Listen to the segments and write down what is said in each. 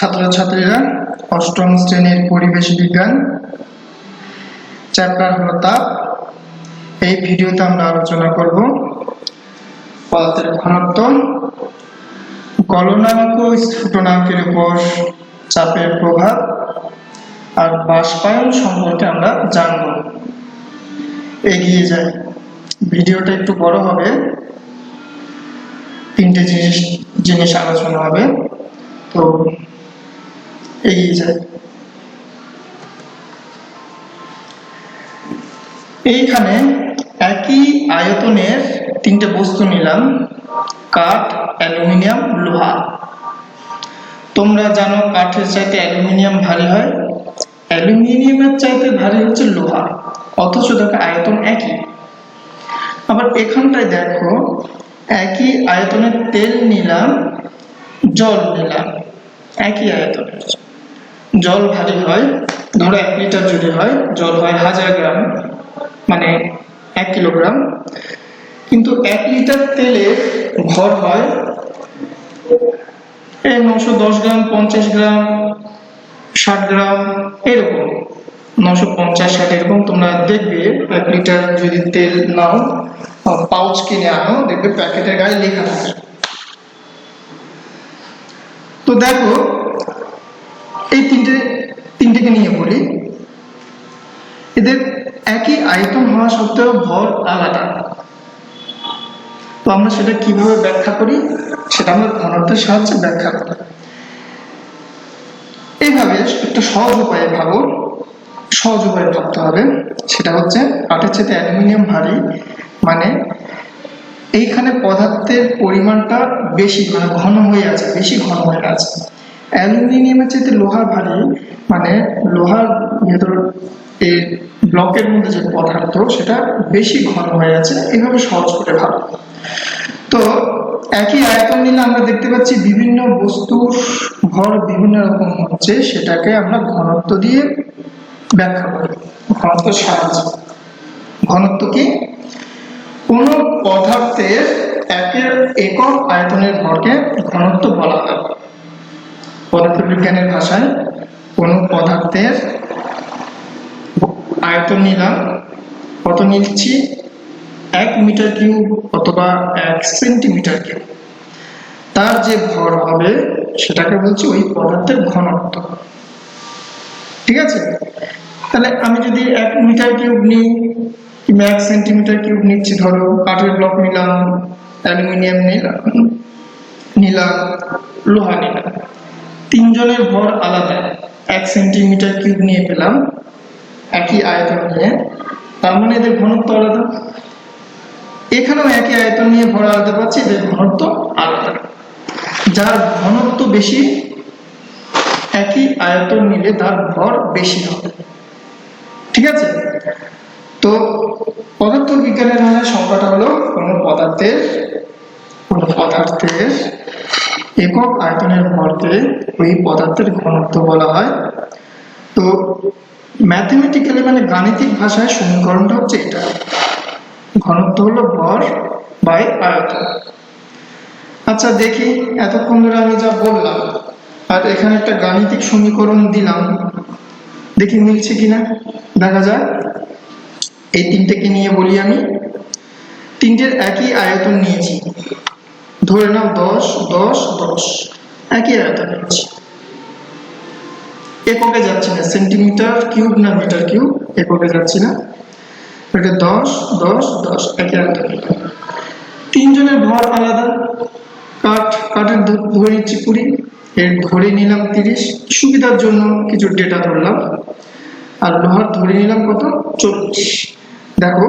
ছাত্রছাত্রীরা অষ্টম শ্রেণীর পরিবেশ বিজ্ঞান চ্যাপ্টার হলো তাপ। এই ভিডিওতে আমরা আলোচনা করব পদার্থের ঘনত্ব, গলনাঙ্ক স্ফুটনাঙ্কের উপর চাপের প্রভাব আর বাষ্পায়ন সম্পর্কে আমরা জানব। এগিয়ে যাই, ভিডিওটা একটু বড় হবে, তিনটে জিনিস আলোচনা হবে, তো এগিয়ে যাই। এইখানে একই আয়তনের তিনটে বস্তু নিলাম, কাঠ, অ্যালুমিনিয়াম, লোহা। তোমরা জানো কাঠের চাইতে অ্যালুমিনিয়াম ভারী হয়, অ্যালুমিনিয়ামের চাইতে ভারী হচ্ছে লোহা, অথচ দেখো আয়তন একই। আবার এখানটায় দেখো একই আয়তনের তেল নিলাম, জল নিলাম, একই আয়তনের। জল ভারী হয়, ধরো 1 লিটার যদি হয়, জল হয় 1000 গ্রাম, মানে 1 কিলোগ্রাম, কিন্তু 1 লিটার তেলের ভর হয় 910 গ্রাম, 50 গ্রাম, 60 গ্রাম, এরকম 950, 60 এরকম। তোমরা দেখবে 1 লিটার যদি তেল নাও, পাউচ কিনে আনো, দেখবে প্যাকেটের গায়ে লেখা থাকে। তো দেখো এই তিনটেকে নিয়ে বলি, এদের একই আয়তন হওয়া সত্ত্বেও ভর আলাদা। তো আমরা সেটা কিভাবে ব্যাখ্যা করি, সেটা আমরা ঘনত্বের সাহায্যে ব্যাখ্যা করি। এইভাবে একটা সহজ উপায়ে ভাবো, সহজ উপায়ে ভাবতে হবে। সেটা হচ্ছে কাঠের চাইতে অ্যালুমিনিয়াম ভারী, মানে এইখানে পদার্থের পরিমাণটা বেশি, মানে ঘন হয়ে আছে, বেশি ঘন হয়ে আছে। অ্যালুমিনিয়ামের চাইতে লোহা ভারী, মানে লোহার ভেতর এই ব্লকের মধ্যে যে পদার্থ সেটা বেশি ঘন হয়ে আছে। এইভাবে সহজ করে ভাবো। তো একই আয়তন নিলে আমরা দেখতে পাচ্ছি বিভিন্ন বস্তুর ভর বিভিন্ন রকম হচ্ছে, সেটাকে আমরা ঘনত্ব দিয়ে ব্যাখ্যা করি, ঘনত্বের সাহায্যে। ঘনত্ব কি? কোন পদার্থের একক আয়তনের ভরকে ঘনত্ব বলা হয়। পদার্থবিজ্ঞানের ভাষায় কোন পদার্থের আয়তন নিলাম, কত নিচ্ছি, 1 মিটার কিউব অথবা 1 সেন্টিমিটার কিউব, তার যে ভর হবে সেটাকে বলছি ওই পদার্থের ঘনত্ব। ঠিক আছে? তাহলে আমি যদি 1 মিটার কিউব নিই কিংবা 1 সেন্টিমিটার কিউব নিচ্ছি, ধরো কাঠের ব্লক নিলাম, অ্যালুমিনিয়াম নিলাম, লোহা নিলাম, তিনজনের ভর আলাদা, 1 সেন্টিমিটার কিউব নিয়ে পেলাম একই আয়তন নিয়ে, তার মানে এদের ঘনত্ব আলাদা। এখানেও একই আয়তন নিয়ে ভর আলাদা পাচ্ছি, এদের ঘনত্ব আলাদা। যার ঘনত্ব বেশি, একই আয়তন নিলে তার ভর বেশি হবে। ঠিক আছে? তো পদার্থ বিজ্ঞানের ভাষায় সংজ্ঞাটা হলো কোন পদার্থের একক আয়তনের ভরকে ওই পদার্থের ঘনত্ব বলা হয়। তো ম্যাথমেটিক্যালি, মানে গাণিতিক ভাষায় সমীকরণটা হচ্ছে এটা, ঘনত্ব হলো ভর বাই আয়তন। আচ্ছা দেখি, এতক্ষণ ধরে আমি যা বললাম আর এখানে একটা গাণিতিক সমীকরণ দিলাম, দেখি মিলছে কিনা, দেখা যাক। এই তিনটেকে নিয়ে বলি আমি, তিনটের একই আয়তন নিয়েছি, ধরে নাও 10, 10, 10, একই আয়তন নিয়েছি, এককে যাচ্ছি না, সেন্টিমিটার কিউব না মিটার কিউব, এককে যাচ্ছি না, এটা 10, 10, 10, একই আয়তন। তিনজনের ভর আলাদা, কাঠের ধরে নিচ্ছি 20, এর ধরে নিলাম 30, সুবিধার জন্য কিছু ডেটা ধরলাম, আর লোহার ধরে নিলাম কত, 40। দেখো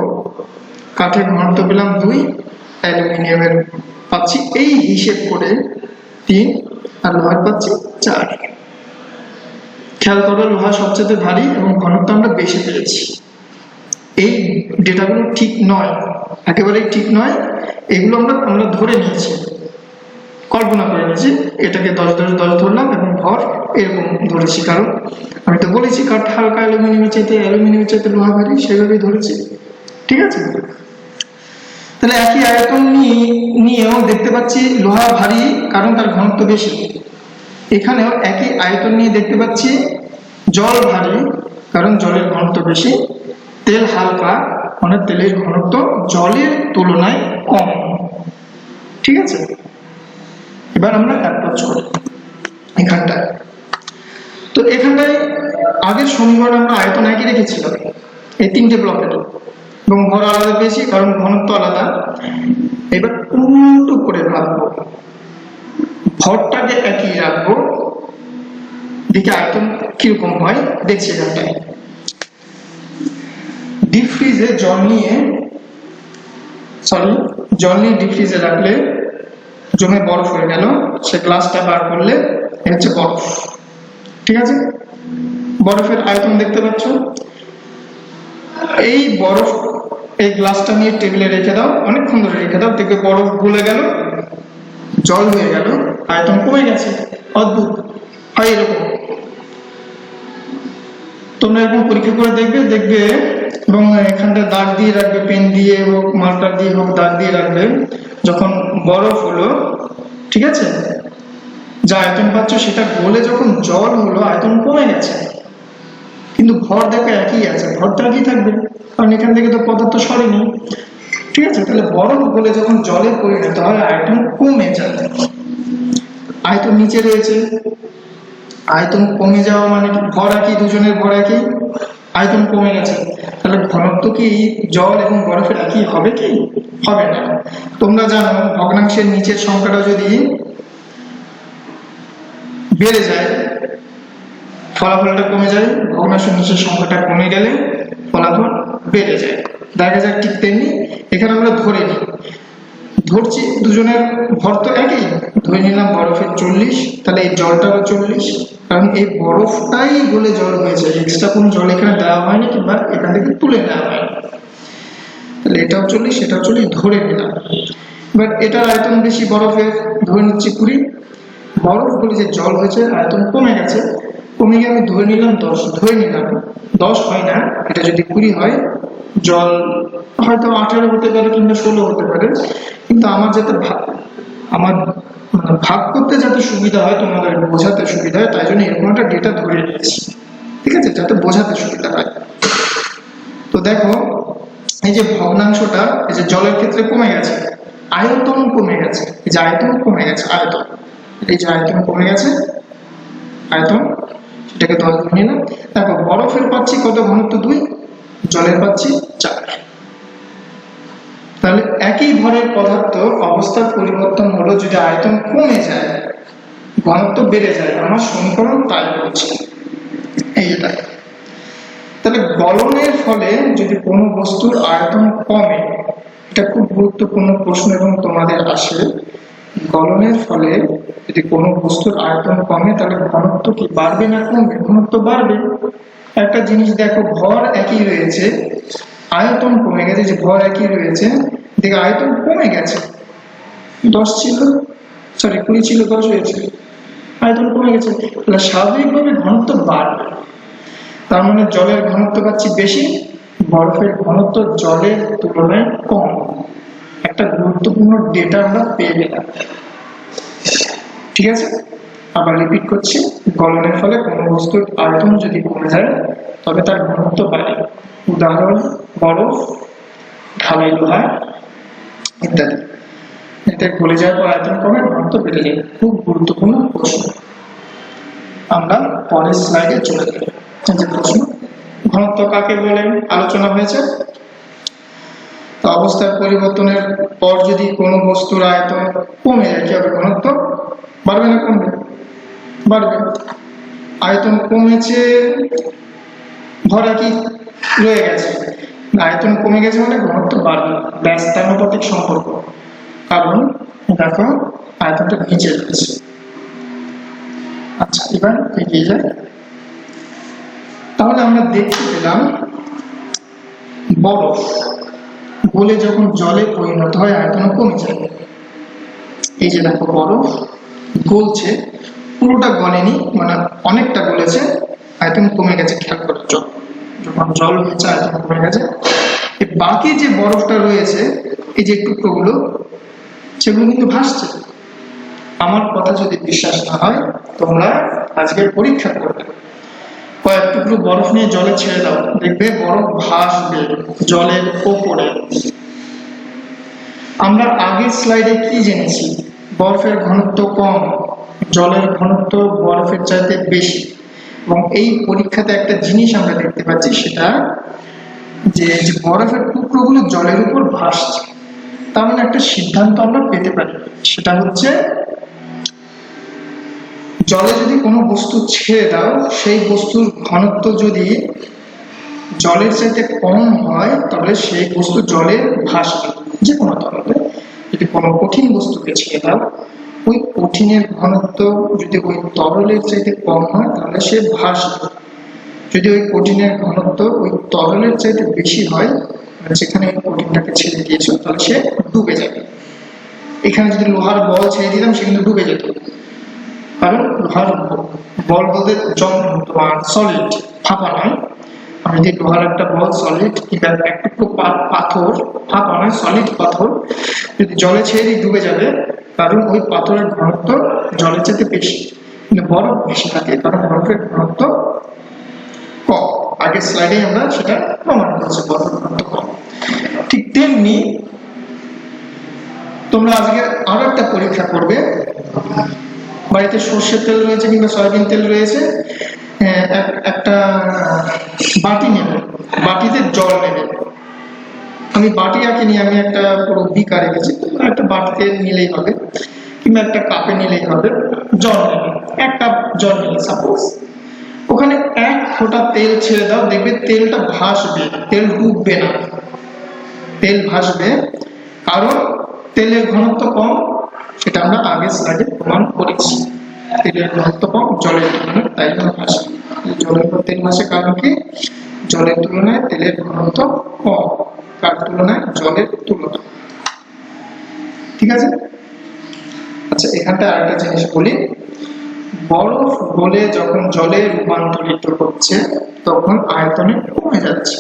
কাঠের ঘনত্ব পেলাম 2, অ্যালুমিনিয়ামের পাচ্ছি এই হিসেব করে 3, আর লোহার পাচ্ছি 4। খেয়াল করো, লোহা সবচেয়ে ভারী এবং ঘনত্ব আমরা বেশি পেয়েছি। এই ডেটাগুলো ঠিক নয়, একেবারেই ঠিক নয়। এগুলো আমরা ধরে নিয়েছি, কল্পনা করে নিয়েছি, এটাকে 10, 10, 10 ধরলাম এবং ভর এরকম ধরেছি, কারণ আমি তো বলেছি কাঠ হালকা, অ্যালুমিনিয়ামের চাইতে লোহা ভারী, সেভাবেই ধরেছি। ঠিক আছে? তাহলে একই আয়তন নিয়েও দেখতে পাচ্ছি লোহা ভারী, কারণ তার ঘনত্ব বেশি। এখানেও একই আয়তন নিয়ে দেখতে পাচ্ছি জল ভারী কারণ জলের ঘনত্ব বেশি, তেল হালকা মানে তেলের ঘনত্ব জলের তুলনায় কম। ঠিক আছে, এবার আমরা অ্যাপ্রোচ করি এখানটায়। তো এখানটায় আগের সমীকরণ আমরা আয়তন একই রেখেছিলাম এই তিনটে ব্লকের, এবং ভর আলাদা পেয়েছি কারণ ঘনত্ব আলাদা। এবার উল্টো করে ভাববো, ভরটাকে একই রাখবো, দিকে আয়তন কিরকম হয় দেখছি। এখানটায় ডিপ ফ্রিজে জল নিয়ে ডিপ ফ্রিজে রাখলে জমে বরফ হয়ে গেল, সে গ্লাসটা বার করলে হচ্ছে বরফ। ঠিক আছে, বরফের আয়তন দেখতে পাচ্ছ। এই বরফ এই গ্লাসটা নিয়ে টেবিলে রেখে দাও, অনেকক্ষণ ধরে রেখে দাও, দেখবে বরফ গলে গেল, জল হয়ে গেল, আয়তন কমে গেছে। অদ্ভুত হয় এরকম, তোমরা এরকম পরীক্ষা করে দেখবে এবং এখানটা দাগ দিয়ে রাখবে, পেন দিয়ে হোক মার্কার দিয়ে হোক দাগ দিয়ে রাখবে। যখন বরফ হলো, ঠিক আছে, যা আয়তন পাচ্ছ সেটা গলে যখন জল হলো আয়তন কমে গেছে, কিন্তু ভর দেখো একই আছে, ভরটা একই থাকবে কারণ এখান থেকে তো পদার্থ সরেনি। ঠিক আছে, তাহলে বরফ গলে যখন জলে পরিণত হয় আয়তন কমে যায়। আয়তন নিচে রয়েছে, আয়তন কমে যাওয়া মানে কি? ভর একই, দুজনের ভর একই, আয়তন কমে গেছে, তাহলে ঘনত্ব কি জল এবং বরফের একই হবে কি? হবে না। তোমরা জানো ভগ্নাংশের নিচের সংখ্যাটা যদি বেড়ে যায় ফলাফলটা কমে যায়, ভগ্নাংশের নিচের সংখ্যাটা কমে গেলে ফলাফল বেড়ে যায়। দেখা যাক ঠিক তেমনি এখানে আমরা ধরছি দুজনের ভর তো একই, ধরে নিলাম বরফের 40, তাহলে এই জলটাও 40, কারণ এই বরফটাই গলে জল হয়েছে, এক্সট্রা কোন জল এখানে দেওয়া হয়নি কিংবা এখান থেকে তুলে নেওয়া হয়নি। তাহলে এটাও 40 সেটাও 40 ধরে নিলাম। এবার এটার আয়তন বেশি বরফের, ধরে নিচ্ছি 20, বরফ গলে যে জল হয়েছে আয়তন কমে গেছে, কমে গিয়ে আমি ধরে নিলাম 10, ধরে নিলাম 10 হয় না, এটা যদি 20 হয়, জল হয়তো 18 হতে পারে কিংবা 16 হতে পারে, কিন্তু আমার যাতে আমার ভাগ করতে যাতে সুবিধা হয়, তোমাদের বোঝাতে সুবিধা হয়, তাই জন্য এরকম একটা ডেটা ধরে নিয়েছি। ঠিক আছে, যাতে বোঝাতে সুবিধা হয়। তো দেখো এই যে ভগ্নাংশটা এই যে জলের ক্ষেত্রে কমে গেছে, আয়তন কমে গেছে, এই যে আয়তন কমে গেছে, আয়তন এই যে আয়তন কমে গেছে, আয়তন সেটাকে 10 ধরে নিলাম। দেখো বরফের পাচ্ছি কত ঘনত্ব 2, জলের পাচ্ছি 4। তাহলে একই ভরের পদার্থ অবস্থার পরিবর্তন হলো যদি আয়তন কমে যায় ঘনত্ব বেড়ে যায়, আমার সমীকরণ তাই বলছে। এই যেটা, তাহলে গলনের ফলে যদি কোনো বস্তুর আয়তন কমে, এটা খুব গুরুত্বপূর্ণ প্রশ্ন এবং তোমাদের আসে, গলনের ফলে যদি কোনো বস্তুর আয়তন কমে তাহলে ঘনত্ব কি বাড়বে না কমবে? ঘনত্ব বাড়বে। একটা জিনিস দেখো, ভর একই রয়েছে, আয়তন কমে গেছে, যে ভর একই রয়েছে, দেখো আয়তন কমে গেছে, 10 ছিল, 20 ছিল, 10 হয়েছে, আয়তন কমে গেছে, তাহলে স্বাভাবিকভাবে ঘনত্ব বাড়বে। তার মানে জলের ঘনত্ব পাচ্ছি বেশি, বরফের ঘনত্ব জলের তুলনায় কম। একটা গুরুত্বপূর্ণ ডেটা আমরা পেয়ে গেলাম। ঠিক আছে, আবার রিপিট করছি, গলনের ফলে কোনো বস্তুর আয়তন যদি কমে যায় তবে তার ঘনত্ব বাড়ে। উদাহরণ বরফ, ঢালাই লোহা ইত্যাদি। এতে গলে যাওয়ার পর আয়তন কমে, ঘনত্ব বেড়ে যায়। খুব গুরুত্বপূর্ণ প্রশ্ন। আমরা পরের স্লাইডে চলে যাই। যে প্রশ্ন, ঘনত্ব কাকে বলে আলোচনা হয়েছে। অবস্থার পরিবর্তনের পর যদি কোনো বস্তুর আয়তন কমে যায় কি হবে? ঘনত্ব বাড়বে না কমবে? বাড়বে। আয়তন কমেছে, ভর একই রয়ে গেছে, আয়তন কমে গেছে মানে ঘনত্ব বাড়বে। ব্যস্তানুপাতিক সম্পর্ক, কারণ দেখো আয়তনটা নিচে রয়েছে। আচ্ছা, এবার এগিয়ে যায়। তাহলে আমরা দেখতে পেলাম বরফ গলে যখন জলে পরিণত হয় আয়তন কমে যায়। এই যে দেখো বরফ গলছে, পুরোটা গলেনি, মানে অনেকটা গলেছে, আয়তন কমে গেছে। খেয়াল করে, যখন জল হয়েছে আয়তন কমে গেছে। বাকি যে বরফটা রয়েছে, এই যে টুকরোগুলো, সেগুলো কিন্তু ভাসছে, আমার কথা যদি বিশ্বাস না হয় তোমরা আজকে পরীক্ষা করবে, কয়েক টুকরো বরফ নিয়ে জলে ছেড়ে দাও, দেখবে বরফ ভাসবে জলের ওপরে। আমরা আগের স্লাইডে কি জেনেছি? বরফের ঘনত্ব কম, জলের ঘনত্ব বরফের চাইতে বেশি। এবং এই পরীক্ষাতে একটা জিনিস আমরা দেখতে পাচ্ছি, সেটা যে বরফের টুকরোগুলো জলের উপর ভাসছে। তার মানে একটা সিদ্ধান্ত আমরা পেতে পারি, সেটা হচ্ছে জলে যদি কোনো বস্তু ছেড়ে দাও, সেই বস্তুর ঘনত্ব যদি জলের চাইতে কম হয় তাহলে সেই বস্তু জলে ভাসবে। যে কোনো তরলে যদি কোনো কঠিন বস্তুকে ছেড়ে দাও, ওই কঠিনের ঘনত্ব যদি ওই তরলের চাইতে কম হয় তাহলে সে ভাসবে। যদি ওই কঠিনের ঘনত্ব ওই তরলের চাইতে বেশি হয়, যেখানে কঠিনটাকে ছেড়ে দিয়েছো, তাহলে সে ডুবে যাবে। এখানে যদি লোহার বল ছেড়ে দিতাম সে কিন্তু ডুবে যেত, কারণ লোহার বল বলতে তোমার সলিড, ফাঁপা নয়। আমি যদি লোহার একটা বল সলিড কিংবা একটু পাথর, ফাঁপা নয় সলিড পাথর, যদি জলে ছেড়ে দিই ডুবে যাবে, কারণ ওই পাথরের ঘনত্ব জলের চাইতে বেশি। কিন্তু বরফ বেশি থাকে কারণ বরফের ঘনত্ব কম। আগের স্লাইডে আমরা সেটা প্রমাণ করেছি, বরফের ঘনত্ব কম। ঠিক তেমনি তোমরা আজকে আরো একটা পরীক্ষা করবে। বাড়িতে সর্ষের তেল রয়েছে কিংবা সয়াবিন তেল রয়েছে, একটা বাটি নেবে, বাটিতে জল নেবে। আমি বাটি আঁকিনি, আমি একটা পুরো বিকা রেখেছি, একটা বাটিতে নিলেই হবে কিংবা একটা কাপে নিলেই হবে। জল নেবে, এক কাপ জল নেবে সাপোজ। ওখানে এক ফোঁটা তেল ছেড়ে দাও, দেখবে তেলটা ভাসবে, তেল ডুববে না, তেল ভাসবে। কারণ তেলের ঘনত্ব কম, সেটা আমরা আগের স্লাইডে প্রমাণ করেছি। তেলের ঘনত্ব কম জলের তুলনায়, তাই জন্য ভাসে। জলের উপর তেল ভাসে কারণ কি? জলের তুলনায় তেলের ঘনত্ব কম, কার তুলনায়? জলের তুলনায়। ঠিক আছে? আচ্ছা, এখানটা আরেকটা জিনিস বলি, বরফ গলে যখন জলে রূপান্তরিত হচ্ছে তখন আয়তনে কমে যাচ্ছে।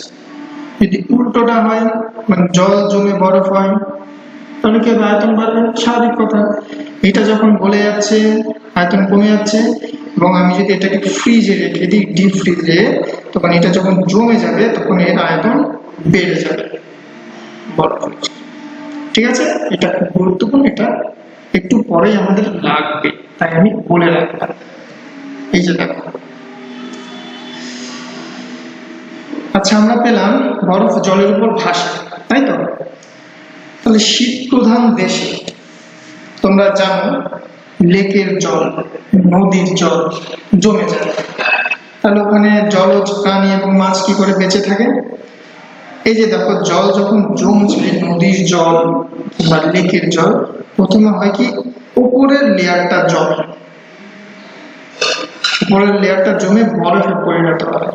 যদি উল্টোটা হয়, মানে জল জমে বরফ হয়, তাহলে কি আয়তন বাড়বে? স্বাভাবিক কথা। এটা যখন গলে যাচ্ছে আয়তন কমে যাচ্ছে, এবং আমি যদি এটাকে ফ্রিজে রেখে দিই, ডিপ ফ্রিজে, তখন এটা যখন জমে যাবে তখন এর আয়তন বেড়ে যাবে বরফ। ঠিক আছে? এটা খুব গুরুত্বপূর্ণ, এটা একটু পরেই আমাদের লাগবে, তাই আমি বলে রাখলাম। এই যে দেখো, আচ্ছা আমরা পেলাম বরফ জলের উপর ভাসে, তাই তো? তাহলে শীত প্রধান দেশে তোমরা জানো লেকের জল, নদীর জল জমে যায়, তাহলে ওখানে জলজ প্রাণী এবং মাছ কি করে বেঁচে থাকে? এই যে দেখো, জল যখন জমছে, নদীর জল বা লেকের জল, প্রথমে হয় কি, উপরের লেয়ারটা জমে, উপরের লেয়ারটা জমে বরফে পরিণত হয়।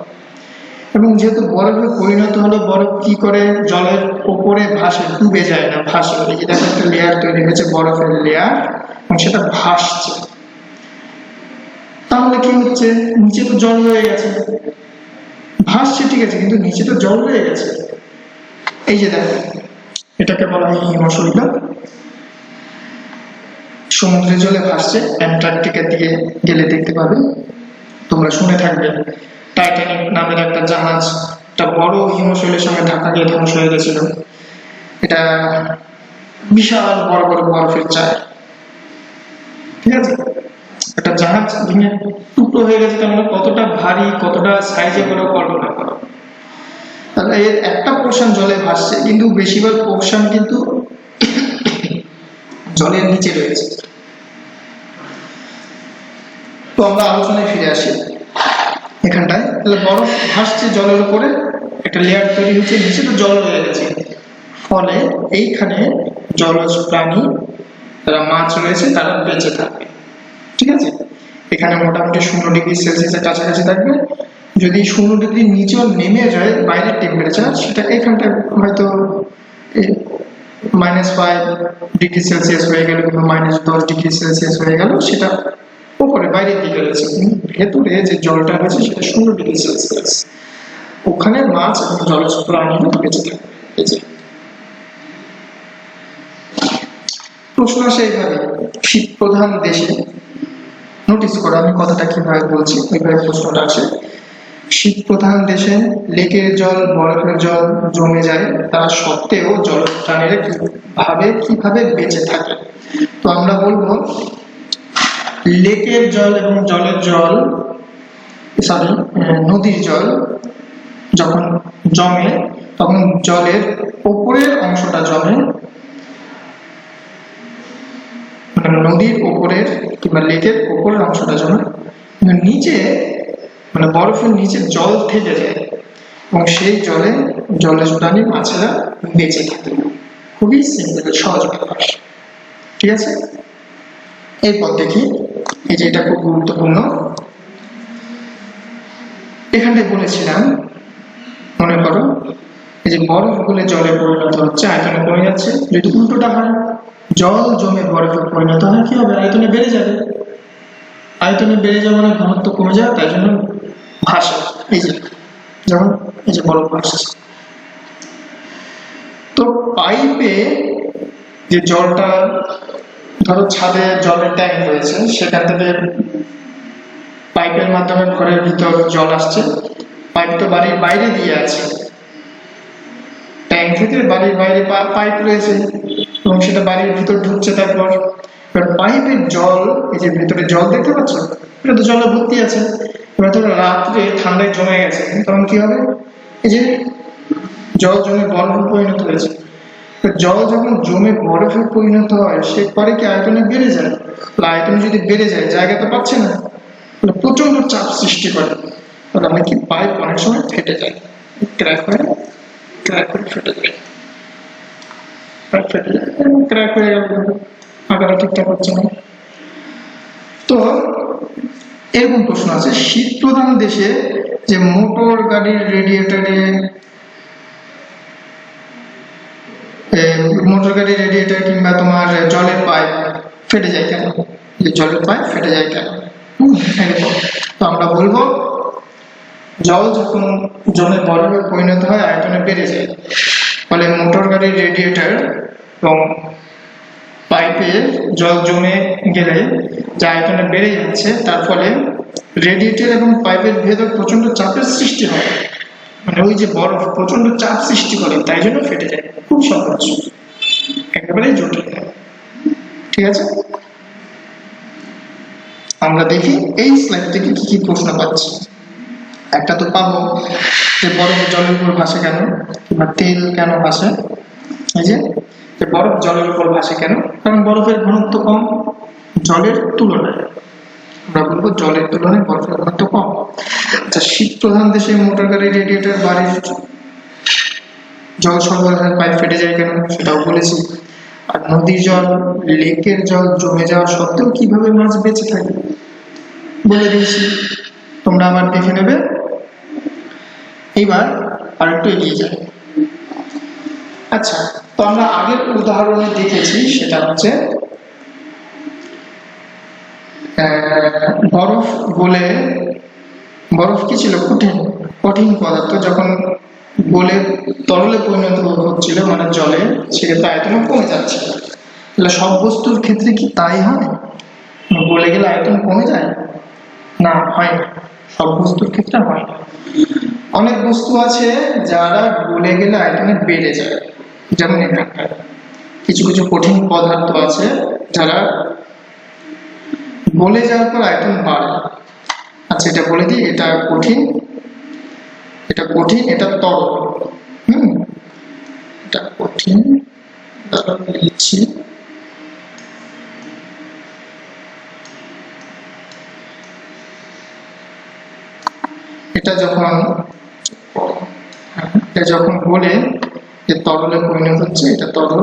এবং যেহেতু বরফে পরিণত হলো, বরফ কি করে? জলের উপরে ভাসে, ডুবে যায় না, ভাসে। এই যে দেখো একটা লেয়ার তৈরি হয়েছে, বরফের লেয়ার, এবং সেটা ভাসছে। তাহলে কি হচ্ছে? নিচে তো জল রয়ে গেছে, ভাসছে ঠিক আছে, কিন্তু নিচে তো জল রয়ে গেছে। এই যে দেখো, এটাকে বলা হয় হিমশৈল। সমুদ্রের জলে ভাসছে, অ্যান্টার্কটিকার দিকে গেলে দেখতে পাবে, তোমরা শুনে থাকবে টাইটানিক নামের একটা জাহাজ, একটা বড় হিমশৈলের সঙ্গে ধাক্কা গিয়ে ধ্বংস হয়ে গেছিল। এটা বিশাল বড় বড় বরফের চাই, ঠিক আছে? একটা জাহাজ ভেঙে টুকরো হয়ে গেছে, তার মানে কতটা ভারী, কতটা সাইজে করে কল্পনা করো। তাহলে এর একটা পোর্শন জলে ভাসছে, কিন্তু বেশিরভাগ পোর্শন কিন্তু জলের নিচে রয়েছে। তো আমরা আলোচনায় ফিরে আসি এখানটায়। তাহলে বরফ ভাসছে জলের উপরে, একটা লেয়ার তৈরি হচ্ছে, নিচে তো জল রয়ে গেছে, ফলে এইখানে জলজ প্রাণী, যারা মাছ রয়েছে, তারা বেঁচে থাকবে। ঠিক আছে? এখানে মোটামুটি 0°C কাছাকাছি থাকবে। যদি 0° নিচেও নেমে যায় বাইরের টেম্পারেচার, সেটা এখানটায় হয়তো -5°C হয়ে গেল, -10°C হয়ে গেল, সেটা উপরে বাইরের দিকে রয়েছে। ভেতরে যে জলটা রয়েছে সেটা 0°C। ওখানে মাছ এবং জলজ প্রাণী বেঁচে থাকে। প্রশ্ন আসে এইভাবে, শীত প্রধান দেশে, নোটিস করো আমি কথাটা কিভাবে বলছি, ওইভাবে প্রশ্নটা আসে। শীত প্রধান দেশে লেকের জল, বরফের জল জমে যায়, তারা সত্ত্বেও জলপ্রাণীরা কিভাবে বেঁচে থাকে। তো আমরা বলবো লেকের জল এবং নদীর জল যখন জমে তখন জলের উপরের অংশটা জমে, মানে নদীর উপরের কিংবা লেকের উপরের অংশটা জমে, নিচে মানে বরফের নিচে জল থেকে যায় এবং সেই জলে জলের প্রাণী মাছেরা বেঁচে থাকে। খুবই সিম্পল, সহজ ব্যাপার, ঠিক আছে। এরপর দেখি, এই যে এটা খুব গুরুত্বপূর্ণ, এখানটায় বলেছিলাম মনে করো এই যে বরফ গলে জলে পরিণত হচ্ছে, আয়তনে কমে যাচ্ছে। যদি উল্টোটা হয়, জল জমে বরফে পরিণত হয়, কি হবে? আয়তনে বেড়ে যাবে। আয়তনে বেড়ে যাওয়া মানে ঘনত্ব কমে যায়, তাই জন্য ভাসে। এই যে যেমন এই যে বরফ ভাসছে। তো পাইপে যে জলটা, ধরো ছাদে জলের ট্যাঙ্ক রয়েছে, সেখান থেকে পাইপের মাধ্যমে ঘরের ভিতর জল আসছে। পাইপ তো বাড়ির বাইরে দিয়ে আছে, ট্যাঙ্ক থেকে বাড়ির বাইরে পাইপ রয়েছে এবং সেটা বাড়ির ভিতর ঢুকছে। তারপর পাইপের জল, এই যে ভিতরে জল দেখতে পাচ্ছ, এটা তো জলে ভর্তি আছে। এবার ধরো রাত্রে ঠান্ডায় জমে গেছে, তখন কি হবে? এই যে জল জমে বরফে পরিণত হয়েছে। জল যখন জমে বরফে পরিণত হয়, সে পরে কি আয়তনে বেড়ে যায়? আয়তনে যদি বেড়ে যায়, জায়গা তো পাচ্ছে না, প্রচন্ড চাপ সৃষ্টি করে। তাহলে আমরা কি পাইপ অনেক সময় ফেটে যায়, ক্র্যাক হয়ে ফেটে যায়, ক্র্যাক হয়ে গেল, আঁকাটা ঠিকঠাক হচ্ছে না। তো এরকম প্রশ্ন আছে, শীত প্রধান দেশে যে মোটর গাড়ির রেডিয়েটর কিংবা তোমার জলের পাইপ ফেটে যায় কেন? জলের পাইপ ফেটে যায় কেন? তো আমরা বলবো জল যখন জমে বরফে পরিণত হয়, আয়তনে বেড়ে যায়, ফলে মোটর গাড়ির রেডিয়েটর এবং পাইপে জল জমে গেলে যা আয়তনে বেড়ে যাচ্ছে, তার ফলে রেডিয়েটর এবং পাইপের ভেতর প্রচন্ড চাপের সৃষ্টি হয়। মানে ওই যে বরফ প্রচন্ড চাপ সৃষ্টি করে, তাই জন্য ফেটে যায়। খুব সহজ, একেবারেই জটিল, ঠিক আছে। আমরা দেখি এই স্লাইড থেকে কি কি প্রশ্ন পাচ্ছি। একটা তো পাবো যে বরফ জলের উপর ভাসে কেন, কিংবা তেল কেন ভাসে। এই যে বরফ জলের উপর ভাসে কেন? কারণ বরফের ঘনত্ব কম জলের তুলনায়। আমরা বলবো জলের তুলনায় বরফের ঘনত্ব কম। আচ্ছা, শীত প্রধান দেশে মোটর গাড়ি, রেডিয়েটর, বাড়ির জল সরবরাহের পাইপ ফেটে যায় কেন, সেটাও বলেছি। আর নদীর জল, লেকের জল জমে যাওয়া সত্ত্বেও কিভাবে মাছ বেঁচে থাকে বলে দিয়েছি, তোমরা আবার দেখে নেবে। এইবার আর একটু এগিয়ে যাই। আচ্ছা, তো আমরা আগের উদাহরণে দেখেছি, সেটা হচ্ছে বরফ গলে, বরফ কি ছিল? কঠিন পদার্থ, যখন গলে তরলে পরিণত হচ্ছিল মানে জলে, সেক্ষেত্রে আয়তন কমে যাচ্ছে। তাহলে সব বস্তুর ক্ষেত্রে কি তাই হয়? গলে গেলে আয়তন কমে যায়? না, হয় না, সব বস্তুর ক্ষেত্রে হয় না। অনেক বস্তু আছে যারা গলে গেলে আয়তনে বেড়ে যায়, যেমন এখানকার কিছু কিছু কঠিন পদার্থ আছে যারা গলে যাওয়ার পর আয়তন বাড়ে। আচ্ছা, এটা বলে দিই, এটা কঠিন, এটা তরল। এটা কঠিন, লিখছি। এটা যখন বলে যে তরলে পরিণত হচ্ছে, এটা তরল।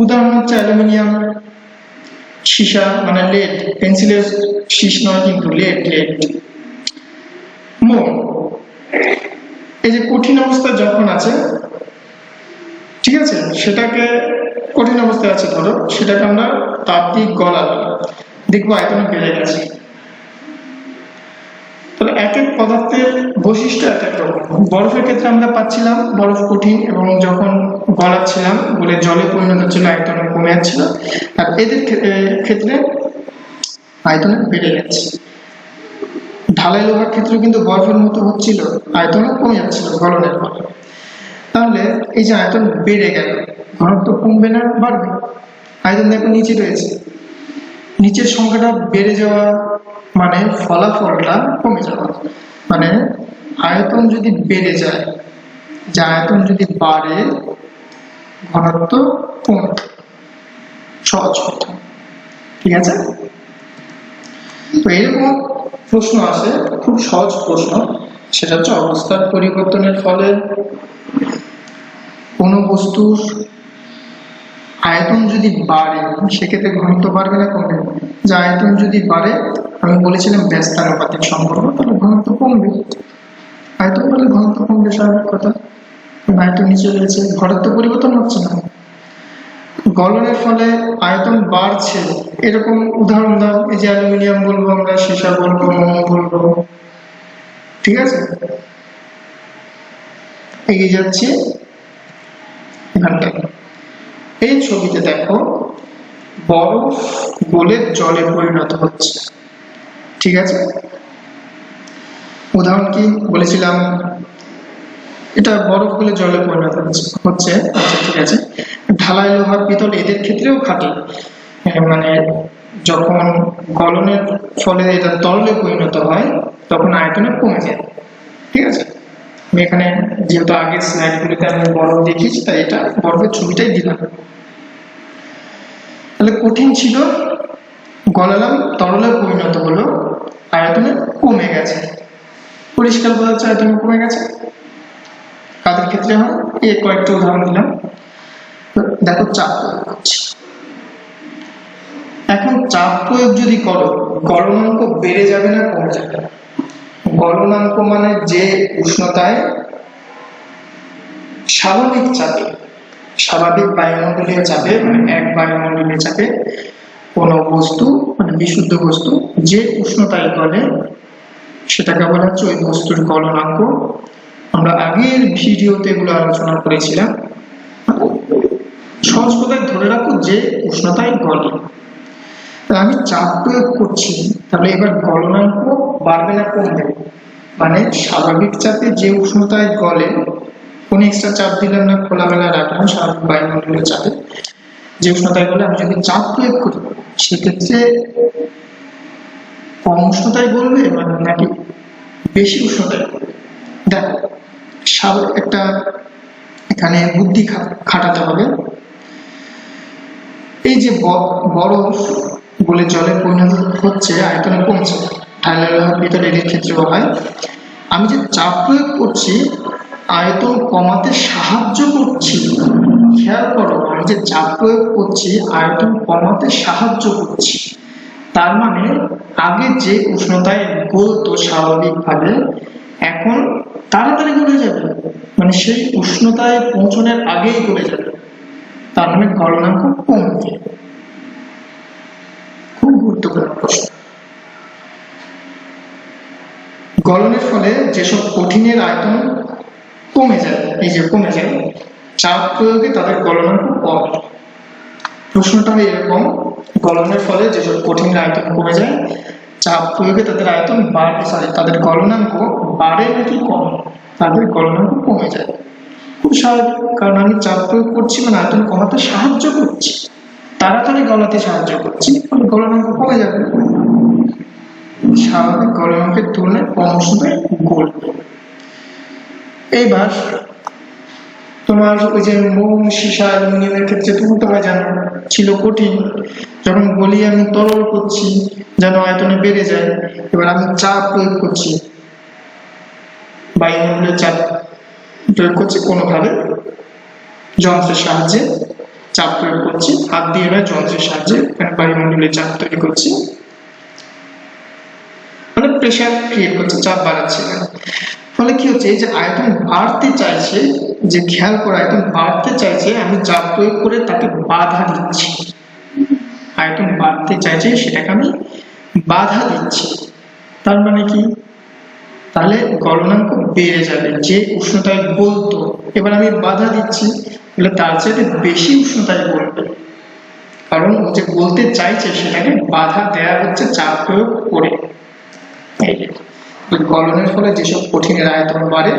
উদাহরণ হচ্ছে অ্যালুমিনিয়াম, সীসা মানে লেড, পেন্সিলের শীষ নয় কিন্তু লেড, মোম। এই যে কঠিন অবস্থা যখন আছে, ঠিক আছে, সেটাকে কঠিন অবস্থায় আছে ধরো, সেটাকে আমরা তাপ দিয়ে গলাবো, দেখবো আয়তন বেড়ে গেছে। এক এক পদার্থের বৈশিষ্ট্য এক এক রকম। বরফের ক্ষেত্রে আমরা পাচ্ছিলাম বরফ কঠিন এবং যখন গলাচ্ছিলাম বলে জলে পরিণত হচ্ছিল, আয়তন কমে যাচ্ছিল। আর এদের ক্ষেত্রে আয়তন বেড়ে যাচ্ছে। ঢালাই লোহার ক্ষেত্রেও কিন্তু বরফের মতো হচ্ছিল, আয়তন কমে যাচ্ছিল গলনের ফলে। তাহলে এই যে আয়তন বেড়ে গেল, ঘনত্ব কমবে না বাড়বে? আয়তন দেখো নিচে রয়েছে, নিচের সংখ্যাটা বেড়ে যাওয়া মানে ফলাফলটা কমে যাওয়া। মানে আয়তন যদি বেড়ে যায়, যে আয়তন যদি বাড়ে ঘনত্ব কমে, সহজ কথা। ঠিক আছে? তো এরকম প্রশ্ন আসে, খুব সহজ প্রশ্ন, সেটা হচ্ছে অবস্থার পরিবর্তনের ফলে কোনো বস্তুর আয়তন যদি বাড়ে সেক্ষেত্রে ঘনত্ব বাড়বে না কমবে? যে আয়তন যদি বাড়ে, আমি বলেছিলাম ব্যস্তানুপাতিক সম্পর্ক, তাহলে ঘনত্ব কমবে। আয়তন বাড়লে ঘনত্ব কমবে, স্বাভাবিক কথা। আয়তন নিচে রয়েছে, ঘনত্ব পরিবর্তন হচ্ছে না। গলনের ফলে আয়তন বাড়ছে, এরকম উদাহরণ দাও। এই যে অ্যালুমিনিয়াম বলবো, আমরা সীসা বলবো, মোম বলবো। ঠিক আছে, এগিয়ে যাচ্ছি এখানটা। এই ছবিতে দেখো বরফ গলে জলে পরিণত হচ্ছে। ঠিক আছে, উদাহরণ কি বলেছিলাম? এটা বরফ গলে জলে পরিণত হচ্ছে। আচ্ছা ঠিক আছে, ঢালাই লোহার পিতল এদের ক্ষেত্রেও খাটে। মানে যখন গলনের ফলে এটা তরলে পরিণত হয় তখন আয়তনে কমে যায়। ঠিক আছে, আমি এখানে যেহেতু আগের স্লাইডগুলোতে আমি বরফ দেখিয়েছি তাই এটা বরফের ছবিটাই দিলাম। তাহলে কঠিন ছিল, গলালাম, তরলে পরিণত হলো, আয়তনে কমে গেছে। পরিষ্কার বোঝা যাচ্ছে আয়তনে কমে গেছে। কাদের ক্ষেত্রে হয়? এই কয়েকটা উদাহরণ দিলাম। দেখো চাপ প্রয়োগ করছি। এখন চাপ প্রয়োগ যদি করো, গলনাঙ্ক বেড়ে যাবে না কমে যাবে? গলনাঙ্ক মানে যে উষ্ণতায় স্বাভাবিক চাপে, স্বাভাবিক বায়ুমণ্ডলীয় চাপে, মানে এক বায়ুমণ্ডলীয় চাপে কোনো বস্তু, মানে বিশুদ্ধ বস্তু যে উষ্ণতায় গলে সেটাকে বলা হচ্ছে ওই বস্তুর গলনাঙ্ক। আমরা আগের ভিডিওতে এগুলো আলোচনা করেছিলাম। সহজ কথায় ধরে রাখো যে উষ্ণতায় গলে। আমি চাপ প্রয়োগ করছি, তাহলে এবার গলনাঙ্ক বাড়বে না কমবে? মানে স্বাভাবিক চাপে যে উষ্ণতায় গলে, কোন এক্সট্রা চাপ দিলাম না, খোলামেলা রাখলাম, স্বাভাবিক বায়ুমণ্ডলীয় চাপে যে উষ্ণতায় গলে আমি যদি চাপ প্রয়োগ করি সেক্ষেত্রে কম উষ্ণতায় গলবে মানে নাকি বেশি উষ্ণতায় গলবে? দেখো একটা এখানে বুদ্ধি খাটাতে হবে। এই যে বরফ বলে জলে পরিণত হচ্ছে, আয়তনে কমছে, ঢালাই লোহার পিতল এদের ক্ষেত্রেও হয়। আমি যে চাপ প্রয়োগ করছি আয়তন কমাতে সাহায্য করছি। খেয়াল করো, আমি যে চাপ প্রয়োগ করছি আয়তন কমাতে সাহায্য করছি। তার মানে আগে যে উষ্ণতায় গলতো স্বাভাবিকভাবে এখন তাড়াতাড়ি গলে যাবে, মানে সেই উষ্ণতায় পৌঁছানোর আগেই গলে যাবে। তার মানে গলনাঙ্ক কমবে। খুব গুরুত্বপূর্ণ প্রশ্ন। গলনের ফলে যেসব কঠিনের আয়তন কমে যায়, এই যে কমে যায়, চাপ প্রয়োগে তাদের গলনাঙ্ক কম। প্রশ্নটা হয় এরকম, গলনের ফলে যেসব কঠিনের আয়তন কমে যায়, চাপ প্রয়োগে তাদের আয়তন বাড়ে, তাদের গলনাঙ্ক বাড়ে নাকি কমে? তাদের গলনাঙ্ক কমে যায়। খুব স্বাভাবিক, কারণ আমি চাপ প্রয়োগ করছি মানে আয়তন কমাতে সাহায্য করছি, তাড়াতাড়ি গলাতে সাহায্য করছি, ফলে গলনাঙ্ক কমে যাবে। স্বাভাবিক গলনাঙ্কের তুলনায় কম উষ্ণতায় গলবে। এইবার তোমার ওই যে মোম, সীসা, অ্যালুমিনিয়ামের ক্ষেত্রে তুমি তো জানো ছিল কঠিন, যখন গলিয়ে আমি তরল করছি যেন আয়তনে বেড়ে যায়। এবার আমি চাপ প্রয়োগ করছি, বায়ুমণ্ডলের চাপ প্রয়োগ করছি, কোনোভাবে যন্ত্রের সাহায্যে চাপ প্রয়োগ করছি, হাত দিয়ে নয় যন্ত্রের সাহায্যে বায়ুমণ্ডলের চাপ তৈরি করছি, মানে প্রেশার ক্রিয়েট করছে, চাপ বাড়াচ্ছে। ফলে কি হচ্ছে, এই যে আয়তন বাড়তে চাইছে, যে খেয়াল করে আয়তন বাড়তে চাইছে, আমি চাপ প্রয়োগ করে তাকে বাধা দিচ্ছি। আয়তন বাড়তে চাইছে সেটাকে আমি বাধা দিচ্ছি। তার মানে কি, তাহলে গলনাঙ্ক বেড়ে যাবে। যে উষ্ণতায় গলতো এবার আমি বাধা দিচ্ছি, তাহলে তার চাইতে বেশি উষ্ণতায় গলবে, কারণ ও যে বলতে চাইছে সেটাকে বাধা দেয়া হচ্ছে চাপ প্রয়োগ করে। গলনের ফলে যেসব কঠিনের আয়তন বাড়ে,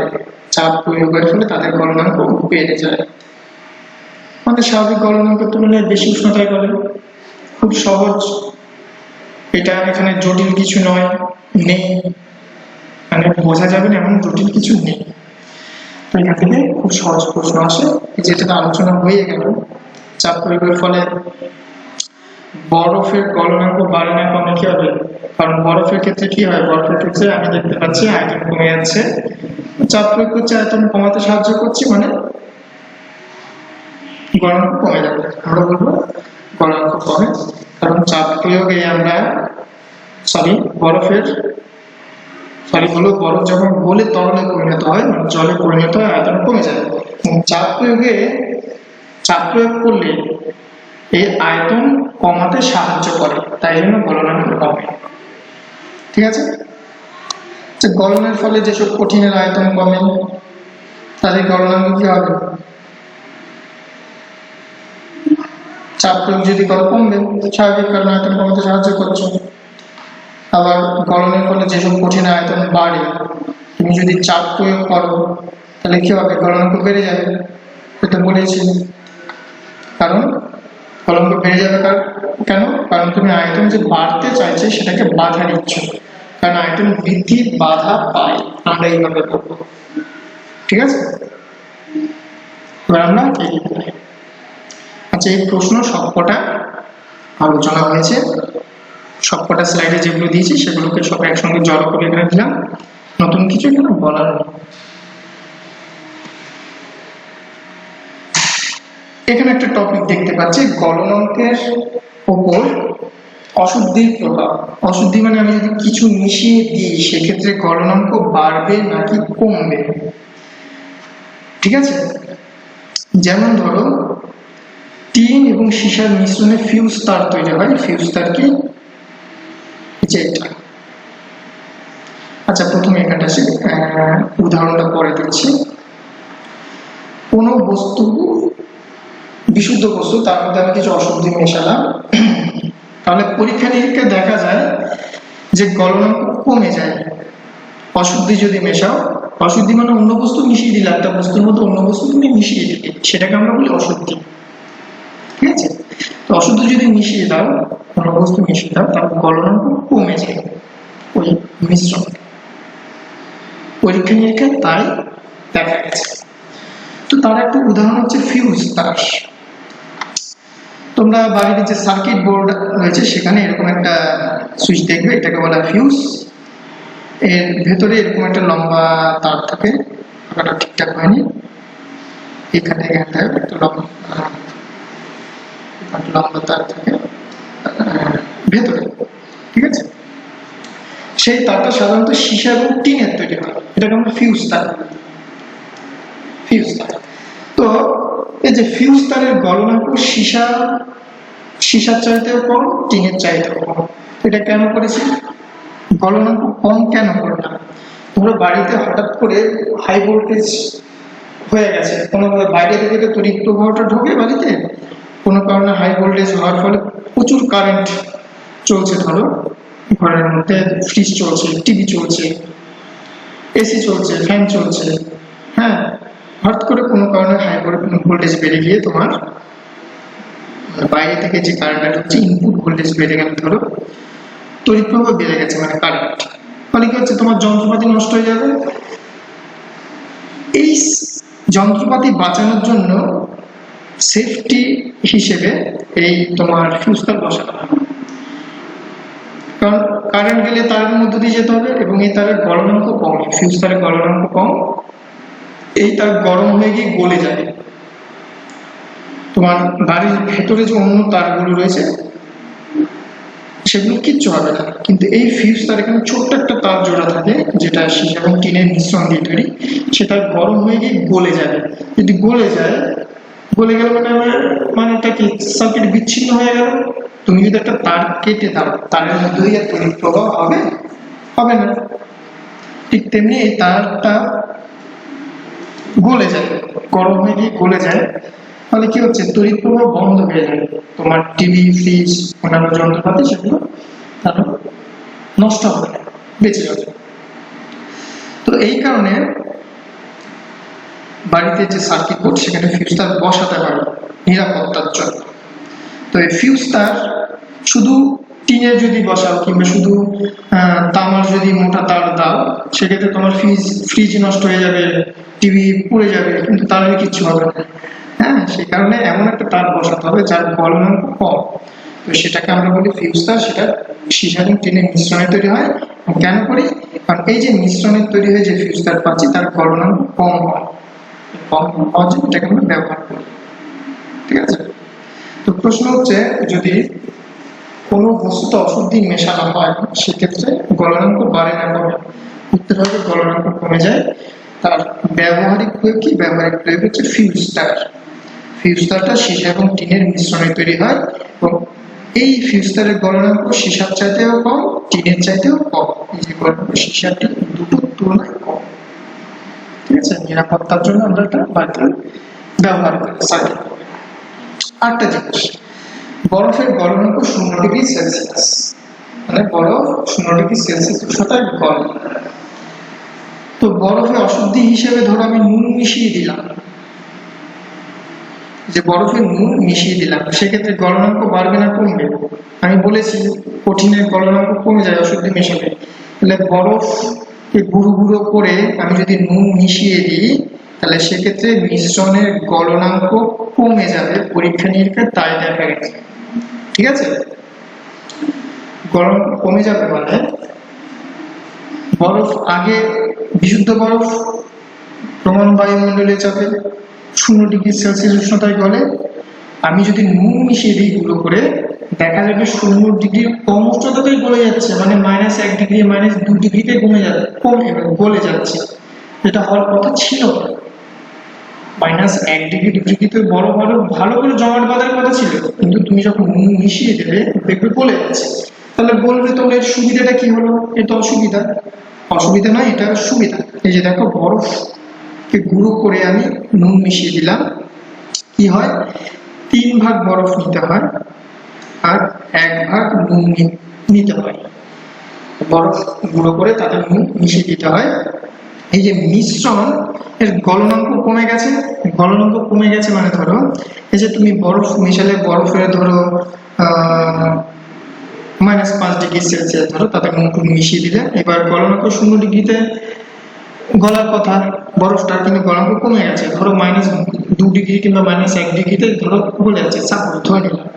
চাপ প্রয়োগের ফলে তাদের গলনাঙ্ক বেড়ে যায়। আমাদের স্বাভাবিক গলনাঙ্কের তুলনায় বেশি উষ্ণতায় গলে, খুব সহজ। এটা এখানে জটিল কিছু নয়, নেই, মানে বোঝা যাবে না এমন জটিল কিছু নেই। তো এখান থেকে খুব সহজ প্রশ্ন আসে, যেটা আলোচনা হয়ে গেল। চাপ প্রয়োগের ফলে বরফের গলনাঙ্ক বাড়ে না কমে কি হবে? কারণ বরফের ক্ষেত্রে কি হয়, বরফের ক্ষেত্রে আমি দেখতে পাচ্ছি আয়তন কমে যাচ্ছে, চাপ প্রয়োগ করছে আয়তন কমাতে সাহায্য করছি, মানে গলনাঙ্ক কমে যাবে। আমরা বলবো গলনাঙ্ক কমে, কারণ চাপ প্রয়োগে আমরা বরফ যখন গলে তরলে পরিণত হয়, মানে জলে পরিণত হয়, আয়তন কমে যায়। চাপ প্রয়োগ করলে এই আয়তন কমাতে সাহায্য করে, তাই জন্য গলনাঙ্ক কমে। ঠিক আছে, গলনের ফলে যেসব কঠিনের আয়তন কমে তাদের গলনাঙ্ক কি হবে? চাপ প্রয়োগ যদি করো কমবে, স্বাভাবিক, কারণ আয়তন কমাতে সাহায্য করছে। আবার গলনের ফলে যেসব কঠিন আয়তন বাড়ে, তুমি যদি চাপ প্রয়োগ করো তাহলে কি হবে? গলনাঙ্ক বেড়ে যাবে, এটা বলেছি। কারণ গলনাঙ্ক বেড়ে যাবে কেন? কারণ তুমি আয়তন যে বাড়তে চাইছে সেটাকে বাধা দিচ্ছ, কারণ আয়তন বৃদ্ধি বাধা পায়, আমরা এইভাবে বলবো। ঠিক আছে, এবার আমরা আচ্ছা, এই প্রশ্ন সবকটা আলোচনা হয়েছে, সবকটা স্লাইডে যেগুলো দিয়েছি সেগুলোকে সব একসঙ্গে জড়ো করে এখানে দিলাম, নতুন কিছু এখানে বলার নেই। এখানে একটা টপিক দেখতে পাচ্ছি, গলনাঙ্কের উপর অশুদ্ধির প্রভাব। অশুদ্ধি মানে আমি যদি কিছু মিশিয়ে দিই সেক্ষেত্রে গলনাঙ্ক বাড়বে নাকি কমবে। ঠিক আছে, যেমন ধরো টিন এবং সীসার মিশ্রণে ফিউজ তার তৈরি হয়। ফিউজ তার কি? এটা। আচ্ছা, প্রথমে এখানটা উদাহরণটা পরে দিচ্ছি। কোনো বস্তু, বিশুদ্ধ বস্তু, তার মধ্যে আমি কিছু অশুদ্ধি মেশালাম, তাহলে পরীক্ষা নিরীক্ষায় দেখা যায় যে গলনাঙ্ক কমে যায়। অশুদ্ধি যদি মেশাও, অশুদ্ধি মানে অন্য বস্তু মিশিয়ে দিলে, একটা বস্তুর মধ্যে অন্য বস্তু তুমি মিশিয়ে দিলে, সেটাকে আমরা বলি অশুদ্ধি। ঠিক আছে, তো অশুদ্ধি যদি মিশিয়ে দাও, অন্য বস্তু মিশিয়ে দাও, তাহলে গলনাঙ্ক কমে যায় ওই মিশ্রণ। পরীক্ষা নিরীক্ষায় তাই দেখা গেছে। তো তার একটা উদাহরণ হচ্ছে ফিউজ তার। তোমরা বাড়িতে যে সার্কিট বোর্ড রয়েছে সেখানে এরকম একটা সুইচ দেখবে, এটাকে বলা ফিউজ। এর ভেতরে এরকম একটা লম্বা তার থাকে, আঁকাটা ঠিকঠাক হয়নি, এখানে একটা লম্বা তার থাকে ভেতরে। ঠিক আছে, সেই তারটা সাধারণত সীসা এবং টিনের তৈরি হয়, এটাকে আমরা ফিউজ তার। ফিউজ তার, তো এই যে ফিউজ তারের গলনাঙ্ক সীসার চাইতেও কম, টিনের চাইতেও কম। এটা কেন করেছি? গলনাঙ্ক কম কেন করলাম? তোমরা বাড়িতে হঠাৎ করে হাই ভোল্টেজ হয়ে গেছে, কোনো বাইরে থেকে তড়িৎ প্রবাহটা ঢোকে বাড়িতে, কোনো কারণে হাই ভোল্টেজ হওয়ার ফলে প্রচুর কারেন্ট চলছে, ধরো ঘরের মধ্যে ফ্রিজ চলছে, টিভি চলছে, এসি চলছে, ফ্যান চলছে, হ্যাঁ, হঠাৎ করে কোনো কারণে হাই ভোল্টেজ বেড়ে গিয়ে তোমার বাইরে থেকে যে কারেন্টটা ঢুকছে, ইনপুট ভোল্টেজ বেড়ে গেল, ধরো তড়িৎ প্রবাহ বেড়ে গেছে, মানে কারেন্ট, ফলে কি হচ্ছে? তোমার যন্ত্রপাতি নষ্ট হয়ে যাবে। এই যন্ত্রপাতি বাঁচানোর জন্য সেফটি হিসেবে এই তোমার ফিউজ তার বসানো হয়, কারণ কারেন্ট গেলে তারের মধ্য দিয়ে যেতে হবে এবং এই তারের গলনাঙ্ক কম, ফিউজ তারের গলনাঙ্ক কম, এই তার গরম হয়ে গিয়ে গলে যাবে। তোমার বাড়ির ভেতরে যে অন্য তারগুলো রয়েছে সেগুলো কিচ্ছু হবে না, কিন্তু এই ফিউজ তার এখানে ছোট্ট একটা তার জোড়া থাকে যেটা সীসা এবং টিনের মিশ্রণ দিয়ে তৈরি, সেটা গরম হয়ে গিয়ে গলে যাবে। যদি গলে যায়, গলে গেল মানে এটা কি? সার্কিট বিচ্ছিন্ন হয়ে গেল। তুমি যদি একটা তার কেটে দাও, তারের মধ্যে দিয়ে তড়িৎ প্রবাহ হবে? হবে না। ঠিক তেমনি এই তারটা গলে যায়, গরম হয়ে গিয়ে গলে যায়, তাহলে কি হচ্ছে, তড়িৎ প্রবাহ বন্ধ হয়ে যায়, তোমার টিভি, ফ্রিজ, অন্যান্য যন্ত্রপাতি সেগুলো তারা নষ্ট হবে না, বেঁচে যাবে। তো এই কারণে বাড়িতে যে সার্কিট বোর্ড সেখানে ফিউজ তার বসাতে হয় নিরাপত্তার জন্য। তো এই ফিউজ তার শুধু টিনে যদি বসাও কিংবা শুধু তামার যদি মোটা তার দাও, সেক্ষেত্রে তোমার ফ্রিজ নষ্ট হয়ে যাবে, টিভি পুড়ে যাবে, কিন্তু তারের কিচ্ছু হবে না। হ্যাঁ, সেই কারণে এমন একটা তার বসাতে হবে যার গলনাঙ্ক কম। তো সেটাকে আমরা বলি ফিউজ তার। সেটা সীসা এবং টিনের মিশ্রণে তৈরি হয়। কেন করি? কারণ এই যে মিশ্রণে তৈরি হয়ে যে ফিউজ তার পাচ্ছি তার গলনাঙ্ক কম হয়, কম হওয়ার জন্য এটাকে আমরা ব্যবহার করি। ঠিক আছে? তো প্রশ্ন হচ্ছে, যদি কোনো বস্তুতে অশুদ্ধি মেশানো হয় সেক্ষেত্রে গলনাঙ্ক বাড়ে না কমে? উত্তর হবে গলনাঙ্ক কমে যায়। তার ব্যবহারিক প্রয়োগ কি? ব্যবহারিক প্রয়োগ হচ্ছে ফিউজ তার। ফিউজ তারটা সীসা এবং টিনের মিশ্রণে তৈরি হয় এবং এই ফিউজ তারের গলনাঙ্ক সীসার চাইতেও কম, টিনের চাইতেও কম। এই যে গলনাঙ্ক সীসা টিন দুটোর তুলনায় কম। ঠিক আছে? নিরাপত্তার জন্য আমরা এটা বাড়িতে ব্যবহার করি সার্কিট। আরেকটা জিনিস, বরফের গলনাঙ্ক 0°C, মানে বরফ 0°C উষ্ণতায় গলে। তো বরফে অশুদ্ধি হিসেবে ধরো আমি নুন মিশিয়ে দিলাম, যে বরফে নুন মিশিয়ে দিলাম, সেক্ষেত্রে গলনাঙ্ক বাড়বে না কমবে? আমি বলেছি কঠিনের গলনাঙ্ক কমে যায় অশুদ্ধি মেশালে। তাহলে বরফকে গুঁড়ো গুঁড়ো করে আমি যদি নুন মিশিয়ে দিই, তাহলে সেক্ষেত্রে মিশ্রণের গলনাঙ্ক কমে যাবে। পরীক্ষা নিরীক্ষায় তাই দেখা গেছে। ঠিক আছে? গলনাঙ্ক কমে যাবে মানে বরফ আগে বিশুদ্ধ বরফ প্রমাণ বায়ুমণ্ডলে চাপে 0°C উষ্ণতায় গলে। আমি যদি নুন মিশিয়ে দিই গুঁড়ো করে, দেখা যাবে 0° কম উষ্ণতাতেই গলে যাচ্ছে, মানে -1°, -2°তে গলে যাচ্ছে। এটা হওয়ার কথা ছিল না। -1°, 2°তে বরফ আরো ভালো করে জমাট বাঁধার কথা ছিল, কিন্তু তুমি যখন নুন মিশিয়ে দেবে দেখবে গলে যাচ্ছে। তাহলে বলবে তোমরা এর সুবিধাটা কি হলো? এটা অসুবিধা। অসুবিধা নয়, এটা সুবিধা। এই যে দেখো, বরফকে গুঁড়ো করে আমি নুন মিশিয়ে দিলাম, কি হয়, 3 ভাগ বরফ নিতে হয় আর 1 ভাগ নুন নিতে হয়। বরফ গুঁড়ো করে তাতে নুন মিশিয়ে দিতে হয়। এই যে মিশ্রণ এর গলনাঙ্ক কমে গেছে। গলনাঙ্ক কমে গেছে মানে ধরো এই যে তুমি বরফ মেশালে, বরফের ধরো -5°C ধরো, তাতে নুন মিশিয়ে দিলে, এবার গলনাঙ্ক 0°তে গলার কথা বরফটার, কিন্তু গলনাঙ্ক কমে গেছে, ধরো -2° কিংবা -1°তে ধরো গলে যাচ্ছে, সাপোজ ধরে নিলাম।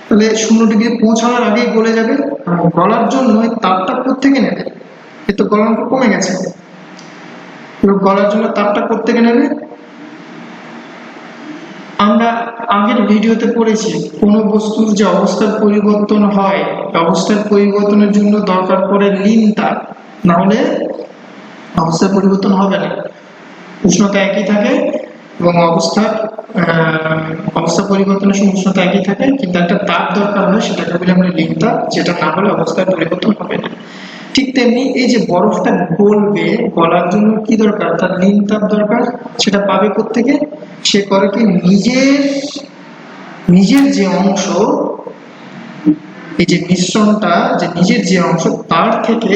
তাহলে 0° পৌঁছানোর আগেই গলে যাবে। গলার জন্য তাপটা কোত্থেকে নেবে? এ তো গলনাঙ্ক কমে গেছে। গলার জন্য তাপটা কোত্থেকে নেবে? আমরা আগের ভিডিওতে পড়েছি, কোন বস্তুর যে অবস্থার পরিবর্তন হয়, অবস্থার পরিবর্তনের জন্য দরকার পড়ে লীন তাপ, না হলে অবস্থার পরিবর্তন হবে না। উষ্ণতা একই থাকে এবং অবস্থা পরিবর্তনের সময় উষ্ণতা একই থাকে, কিন্তু একটা তাপ দরকার হয়, সেটাকে বলি আমরা লীন তাপ, যেটা না হলে অবস্থার পরিবর্তন হবে না। ঠিক তেমনি এই যে বরফটা গলবে, গলার জন্য কি দরকার? তার লীন তাপ দরকার। সেটা পাবে কোত্থেকে? সে করে কি, নিজের যে অংশ, এই যে মিশ্রণটা, যে নিজের যে অংশ, তার থেকে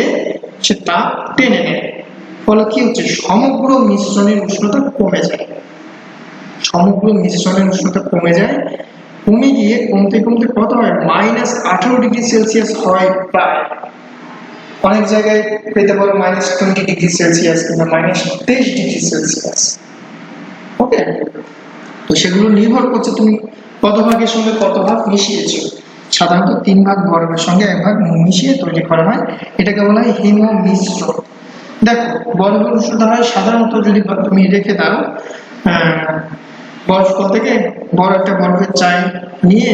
সে তাপ টেনে নেয়। ফলে কি হচ্ছে, সমগ্র মিশ্রণের উষ্ণতা কমে যায়। সমগ্র মিশ্রণের উষ্ণতা কমে যায়, কমে গিয়ে কমতে কমতে কত হয়, -18°C হয় প্রায়। অনেক জায়গায় পেতে পারো -20°C কিংবা -23°C। ওকে, তো সেগুলো নির্ভর করছে তুমি কত ভাগের সঙ্গে কত ভাগ মিশিয়েছো। সাধারণত 3 ভাগ বরফের সঙ্গে 1 ভাগ নুন মিশিয়ে তৈরি করা হয়, এটাকে বলা হয় হিম মিশ্রণ। দেখো, বরফের উষ্ণতা হয় সাধারণত, যদি তুমি রেখে দাও বরফ থেকে বড় একটা বরফের চাই নিয়ে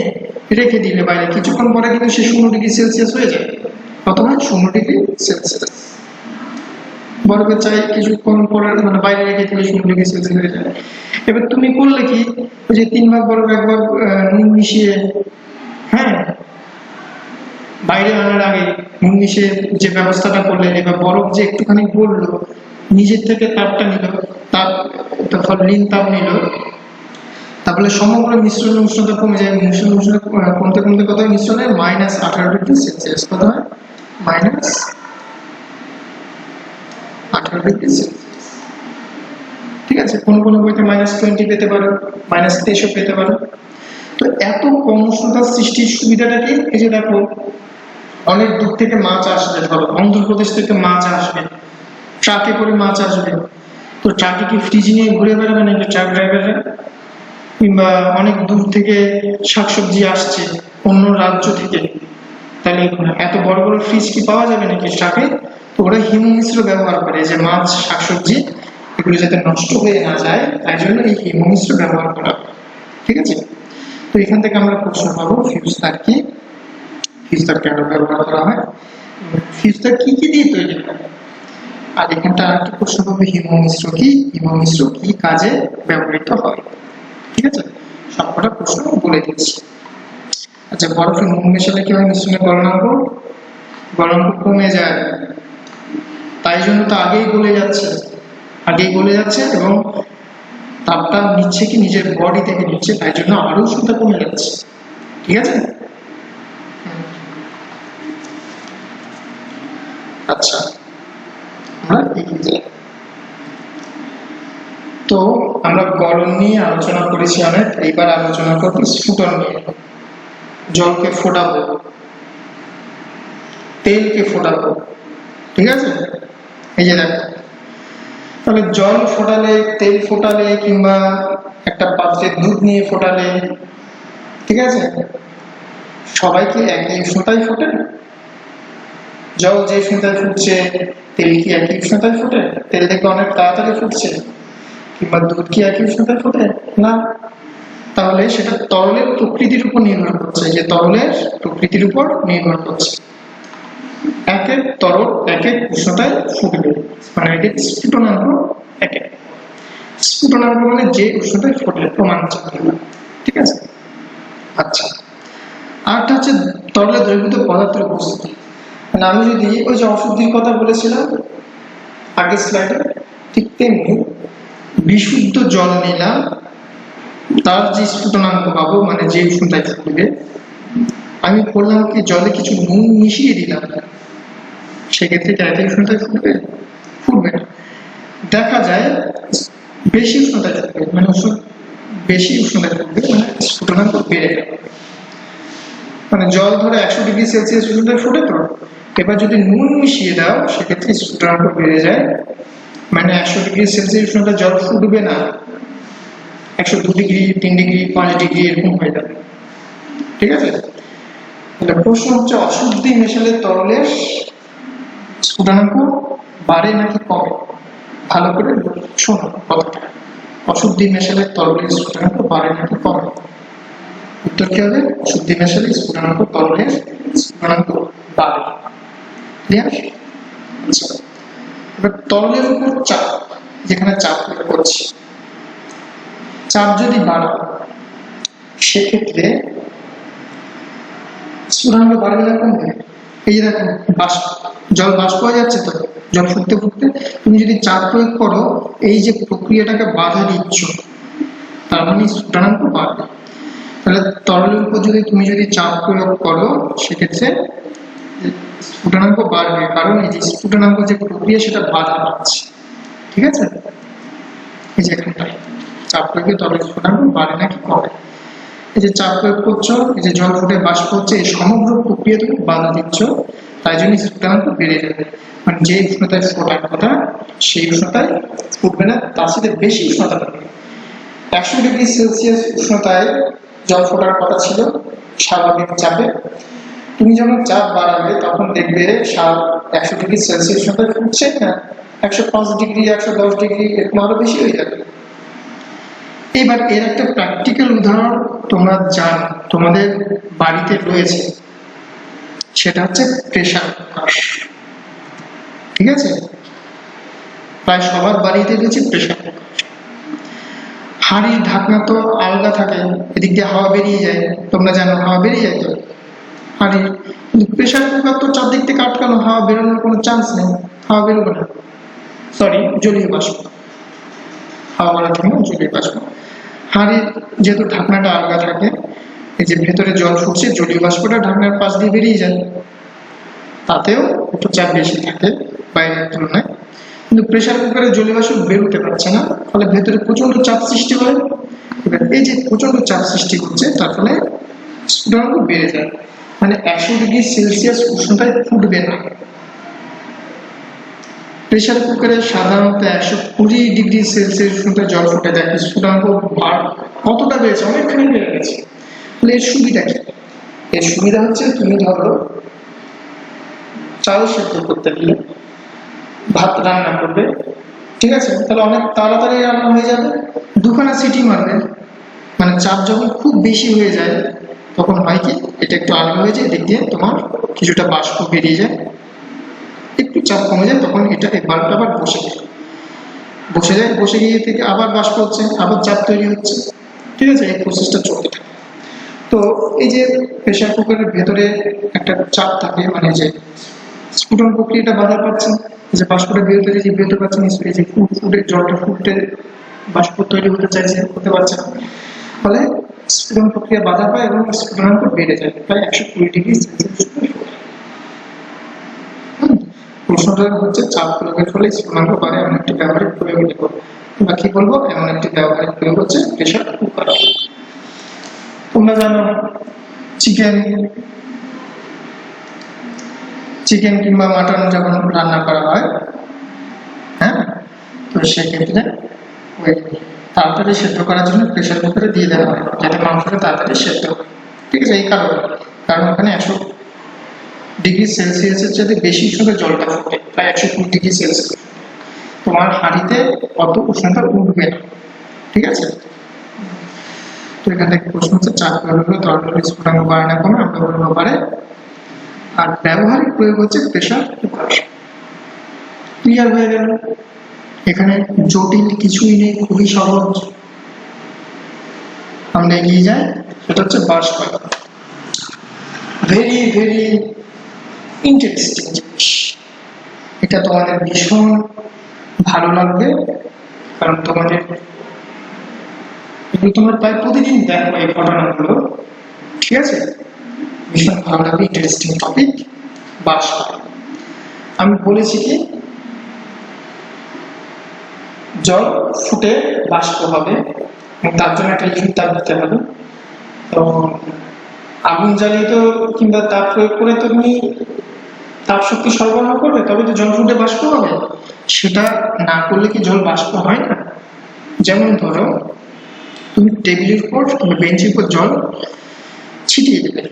রেখে দিলে বাইরে, কিছুক্ষণ পরে কিন্তু সে 0°C হয়ে যায়। কত হয়? 0°C। বরফের চাই কিছুক্ষণ পরে মানে বাইরে রেখে দিলে 0°C হয়ে যায়। এবার তুমি করলে কি, ওই যে 3 ভাগ বরফ 1 ভাগ নুন মিশিয়ে, হ্যাঁ, বাইরে আনার আগে নুন মিশিয়ে যে ব্যবস্থাটা করলেন, এবার বরফ যে একটুখানি গললো, নিজের থেকে তাপটা নিল, তাপ তখন ঋণ তাপ নিল, তাহলে সমগ্র মিশ্রণের উষ্ণতা কমে যায়। মিশ্রণ উষ্ণতা কমতে কমতে কত হয়? মিশ্রণে -18°C কত হয়? -18°C। ঠিক আছে, কোন কোন বইতে -20 পেতে পারো, -23ও পেতে পারো। তো এত কম উষ্ণতার সৃষ্টির সুবিধাটা কি? এই যে দেখো, অনেক দূর থেকে মাছ আসবে, ধরো অন্ধ্রপ্রদেশ থেকে মাছ আসবে, ট্রাকে করে মাছ আসবে, তো ট্রাকে কি ফ্রিজ নিয়ে ঘুরে বেড়াবে নাকি ট্রাক ড্রাইভাররা? কিংবা অনেক দূর থেকে শাকসবজি আসছে অন্য রাজ্য থেকে, তাহলে এত বড় বড় ফ্রিজ কি পাওয়া যাবে নাকি ট্রাকে? তো ওরা হিম মিশ্র ব্যবহার করে, যে মাছ শাকসবজি এগুলো যাতে নষ্ট হয়ে না যায় তাই জন্য এই হিম মিশ্র ব্যবহার করা। ঠিক আছে, তো এখান থেকে আমরা প্রশ্ন পাবো ফিউজ তার কি, ফিউজ তার কেন ব্যবহার করা হয়, ফিউজ তার কি কি দিয়ে তৈরি হয়। আর এখানটা আরেকটা প্রশ্ন পাবো, হিম মিশ্র কি, হিম মিশ্র কি কাজে ব্যবহৃত হয়। ঠিক আছে, সবকটা প্রশ্ন বলে দিচ্ছি। আচ্ছা, বরফে নুন মেশালে কি হয়? মিশ্রণের গলনাঙ্ক কমে যায়, তাই জন্য তো আগেই গলে যাচ্ছে এবং তাপটা নিচ্ছে কি নিজের বডি থেকে নিচ্ছে, তাই জন্য আরো উষ্ণতা কমে যাচ্ছে। ঠিক আছে, আচ্ছা আমরা এগিয়ে যাই। তো আমরা গরম নিয়ে আলোচনা করেছি অনেক, এইবার আলোচনা করবো স্ফুটন নিয়ে। জলকে ফোটাবো, তেলকে ফোটাবো। ঠিক আছে, এই যে দেখো, তাহলে জল ফোটালে, তেল ফোটালে, কিংবা একটা পাত্রে দুধ নিয়ে ফোটালে, ঠিক আছে, সবাই কি একই উষ্ণতায় ফোটে? জল যে উষ্ণতায় ফুটছে, তেল কি একই উষ্ণতায় ফোটে? তেল দেখবে অনেক তাড়াতাড়ি ফুটছে। কিংবা দুধ কি একই উষ্ণতায় ফোটে? না। তাহলে সেটা তরলের প্রকৃতির উপর নির্ভর করছে, যে তরলের প্রকৃতির উপর নির্ভর করছে। এক এক তরল এক এক উষ্ণতায় ফুটবে, মানে এটি স্ফুটনাঙ্ক এক এক। স্ফুটনাঙ্ক মানে যে উষ্ণতায় ফোটে, প্রমাণ চাকরি। ঠিক আছে, আচ্ছা, আরটা হচ্ছে তরলে দ্রবীভূত পদার্থের উপস্থিতি। মানে আমি যদি ওই যে অশুদ্ধির কথা বলেছিলাম আগের স্লাইডে, ঠিক তেমনি বিশুদ্ধ জল নিলাম, তার যে স্ফুটনাঙ্ক পাবো, মানে যে উষ্ণতায় ফুটবে, আমি বললাম কি জলে কিছু নুন মিশিয়ে দিলাম, সেক্ষেত্রে কি একই উষ্ণতায় ফুটবে না। দেখা যায় বেশি উষ্ণতায় ফুটবে, মানে বেশি উষ্ণতায় ফুটবে, মানে স্ফুটনাঙ্ক বেড়ে যাবে। মানে জল ধরে 100°C উষ্ণতায় ফুটে, তো এবার যদি নুন মিশিয়ে দাও সেক্ষেত্রে স্ফুটনাঙ্ক বেড়ে যায়, মানে 100°C উষ্ণতায় জল ফুটবে না, 102°, 3°, 5° এরকম হয়ে যাবে। ঠিক আছে, তাহলে প্রশ্ন হচ্ছে অশুদ্ধি মেশালে তরলের স্ফুটনাঙ্ক বাড়ে নাকি কমে? ভালো করে শোনো কথাটা, অশুদ্ধি মেশালে তরলের স্ফুটনাঙ্ক বাড়ে নাকি কমে? উত্তর কি হবে? অশুদ্ধি মেশালে স্ফুটনাঙ্ক তরলের স্ফুটনাঙ্ক বাড়ে। আচ্ছা, এবার তরলের উপর চাপ, যেখানে চাপ প্রয়োগ করছি, চাপ যদি বাড়ে সেক্ষেত্রে স্ফুটনাঙ্ক বাড়বে না কমবে? এই যে দেখো, জল বাষ্প হয়ে যাচ্ছে, তো জল ফুটতে ফুটতে তুমি যদি চাপ প্রয়োগ করো, এই যে প্রক্রিয়াটাকে বাধা দিচ্ছ, তার মানে স্ফুটনাঙ্ক বাড়বে। তাহলে তরলের উপর তুমি যদি চাপ প্রয়োগ করো সেক্ষেত্রে স্ফুটনাঙ্ক বাড়বে, কারণ এই যে স্ফুটনাঙ্ক যে প্রক্রিয়া সেটা বাধা পাচ্ছে। ঠিক আছে, এই যে এখানটায় চাপ প্রয়োগে তরলের স্ফুটনাঙ্ক বাড়ে নাকি কমে? এই যে চাপ প্রয়োগ করছো, এই যে জল ফুটে বাষ্প হচ্ছে, এই সমগ্র প্রক্রিয়া তুমি বাধা দিচ্ছ, তাই জন্য স্ফুটনাঙ্ক বেড়ে যাবে। মানে যে উষ্ণতায় ফোটার কথা সেই উষ্ণতায় ফুটবে না, তার সাথে বেশি উষ্ণতা থাকবে। 100°C উষ্ণতায় জল ফোটার কথা ছিল স্বাভাবিক চাপে, তুমি যখন চাপ বাড়াবে তখন দেখবে 100°C উষ্ণতায় ফুটছে না, 105°, 110° এরকম আরো বেশি হয়ে যাবে। এবার এর একটা প্র্যাকটিক্যাল উদাহরণ তোমরা জানো, তোমাদের বাড়িতে রয়েছে, সেটা হচ্ছে প্রেসার কুকার। ঠিক আছে, প্রায় সবার বাড়িতে রয়েছে প্রেসার কুকার। হাঁড়ির ঢাকনা তো আলগা থাকে, এদিক দিয়ে হাওয়া বেরিয়ে যায়, তোমরা জানো হাওয়া বেরিয়ে যায়, তো হাঁড়ির। কিন্তু প্রেসার কুকার তো চারদিক থেকে আটকানো, হাওয়া বেরোনোর কোনো চান্স নেই, হাওয়া বেরোবে না, সরি জলীয় বাষ্প, হাওয়া বেরোতে থেকে জলীয় বাষ্প। হাঁড়ির যেহেতু ঢাকনাটা আলগা থাকে, এই যে ভেতরে জল ফুটছে, জলীয় বাষ্পটা ঢাকনার পাশ দিয়ে বেরিয়ে যায়, তাতেও একটু চাপ বেশি থাকে বাইরের তুলনায়। কিন্তু প্রেসার কুকারে জলীয় বাষ্প বেরোতে পারছে না, ফলে ভেতরে প্রচন্ড চাপ সৃষ্টি হয়। এবার এই যে প্রচন্ড চাপ সৃষ্টি করছে, তার ফলে স্ফুটনাঙ্ক বেড়ে যায়, মানে 100°C উষ্ণতায় ফুটবে না। প্রেসার কুকারে সাধারণত 120°C উষ্ণতায় জল ফুটে যায়, স্ফুটনাঙ্ক কতটা বেড়েছে, অনেকখানি বেড়ে গেছে। তাহলে এর সুবিধা কি? এর সুবিধা হচ্ছে, তুমি ধরো চাল সেদ্ধ করতে গেলে, ভাত রান্না করবে, ঠিক আছে, তাহলে অনেক তাড়াতাড়ি রান্না হয়ে যাবে, দুখানা সিটি মারবে। মানে চাপ যখন খুব বেশি হয়ে যায়, তখন হয় কি, এটা একটু আলগা হয়ে যায়, দিক দিয়ে তোমার কিছুটা বাষ্প বেরিয়ে যায়, একটু চাপ কমে যায়, তখন এটা এই বাল্বটা আবার বসে যায়, বসে গিয়ে থেকে আবার বাষ্প হচ্ছে, আবার চাপ তৈরি হচ্ছে, ঠিক আছে, এই প্রসেসটা চলতে থাকে। তো এই যে প্রেসার কুকারের ভেতরে একটা চাপ থাকে, মানে যে স্ফুটন প্রক্রিয়াটা বাধা পাচ্ছে, যে বাষ্পটা বেরোতে পারছে না, এই যে ফুটে জলটা ফুটতে বাষ্প তৈরি হতে চাইছে, হতে পারছে না, ফলে স্ফুটন প্রক্রিয়া বাধা পায় এবং স্ফুটনাঙ্ক বেড়ে যায় প্রায় 120°C। প্রশ্নটা হচ্ছে চাপ প্রয়োগের ফলে স্ফুটনাঙ্ক বাড়ে, এমন একটি ব্যবহারিক প্রয়োগ লিখো। বা কি বলবো, এমন একটি ব্যবহারিক প্রয়োগ হচ্ছে প্রেসার কুকার। তোমরা জানো চিকেন কিংবা মাটন যখন রান্না করা হয়, হ্যাঁ, তো সেক্ষেত্রে ওই তাড়াতাড়ি সেদ্ধ করার জন্য প্রেসার কুকারে দিয়ে দেওয়া হয়, যাতে মাংসটা তাড়াতাড়ি সেদ্ধ হয়, ঠিক আছে। এই কারণ ওখানে 100°C যদি বেশি উষ্ণতা জলটা ফুটে, প্রায় 120°C, তোমার হাঁড়িতে অত উষ্ণতা উঠবে না, ঠিক আছে। তো এখান থেকে প্রশ্ন হচ্ছে, চাপ প্রয়োগ হলে তরলের স্ফুটনাঙ্ক বাড়ে না কমে, আমরা বলবো বাড়ে। আর ব্যবহারিক প্রয়োগ হচ্ছে প্রেসার কুকার। ক্লিয়ার হয়ে গেল, এখানে জটিল কিছুই নেই, খুবই সহজ। আমরা এগিয়ে যাই, সেটা হচ্ছে বাষ্প। ভেরি ভেরি ইন্টারেস্টিং জিনিস, এটা তোমাদের ভীষণ ভালো লাগবে, কারণ তোমরা প্রায় প্রতিদিন দেখো এই ঘটনাগুলো, ঠিক আছে, ভীষণ ভালো লাগবে, ইন্টারেস্টিং টপিক বাষ্প। আমি বলেছি কি, জল ফুটে বাষ্প হবে, তার জন্য একটা লিকুইড তাপ দিতে হবে। তো আগুন জ্বালিয়ে তো কিংবা তাপ প্রয়োগ করে তুমি তাপ শক্তি সরবরাহ করবে, তবে তো জল ফুটে বাষ্প হবে। সেটা না করলে কি জল বাষ্প হয় না? যেমন ধরো, তুমি টেবিলের উপর কিংবা বেঞ্চের উপর জল ছিটিয়ে দেবে,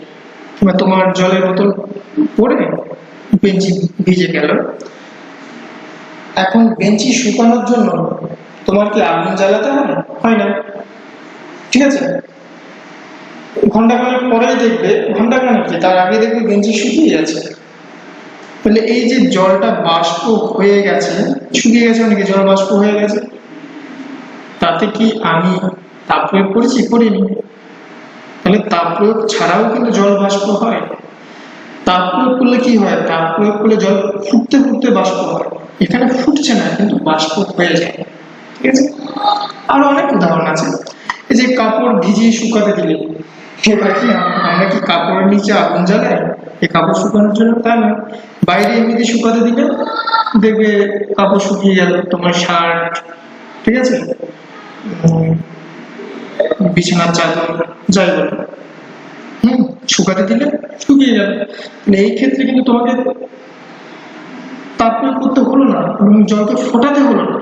কিংবা তোমার জলের বোতল পরে বেঞ্চি ভিজে গেল। এখন বেঞ্চি শুকানোর জন্য তোমার কি আগুন জ্বালাতে হয় না, ঠিক আছে। ঘন্টাখানেক পরেই দেখবে, ঘন্টাখানেক কি তার আগে দেখবে বেঞ্চি শুকিয়ে গেছে। তাহলে এই যে জলটা বাষ্প হয়ে গেছে, শুকিয়ে গেছে, অনেকে জল বাষ্প হয়ে গেছে, তাতে কি আমি তাপ প্রয়োগ করিনি? তাহলে তাপ প্রয়োগ ছাড়াও কিন্তু জল বাষ্প হয়। তাপ প্রয়োগ করলে কি হয়, তাপ প্রয়োগ করলে জল ফুটতে ফুটতে বাষ্প হয়, এখানে ফুটছে না কিন্তু বাষ্প হয়ে যায়, ঠিক আছে। আরো অনেক উদাহরণ আছে, এই যে কাপড় ভিজিয়ে শুকাতে দিলে, এবার কি আমরা কি কাপড়ের নিচে আগুন জ্বালাই এই কাপড় শুকানোর জন্য? তা না, বাইরে এমনিতে শুকাতে দিলে দেখবে কাপড় শুকিয়ে গেল, তোমার শার্ট, ঠিক আছে, বিছানার চাদর, যাই বলো, শুকাতে দিলে শুকিয়ে যাবে। এই ক্ষেত্রে কিন্তু তোমাকে তাপ প্রয়োগ করতে হলো না এবং জলকে ফোটাতে হলো না।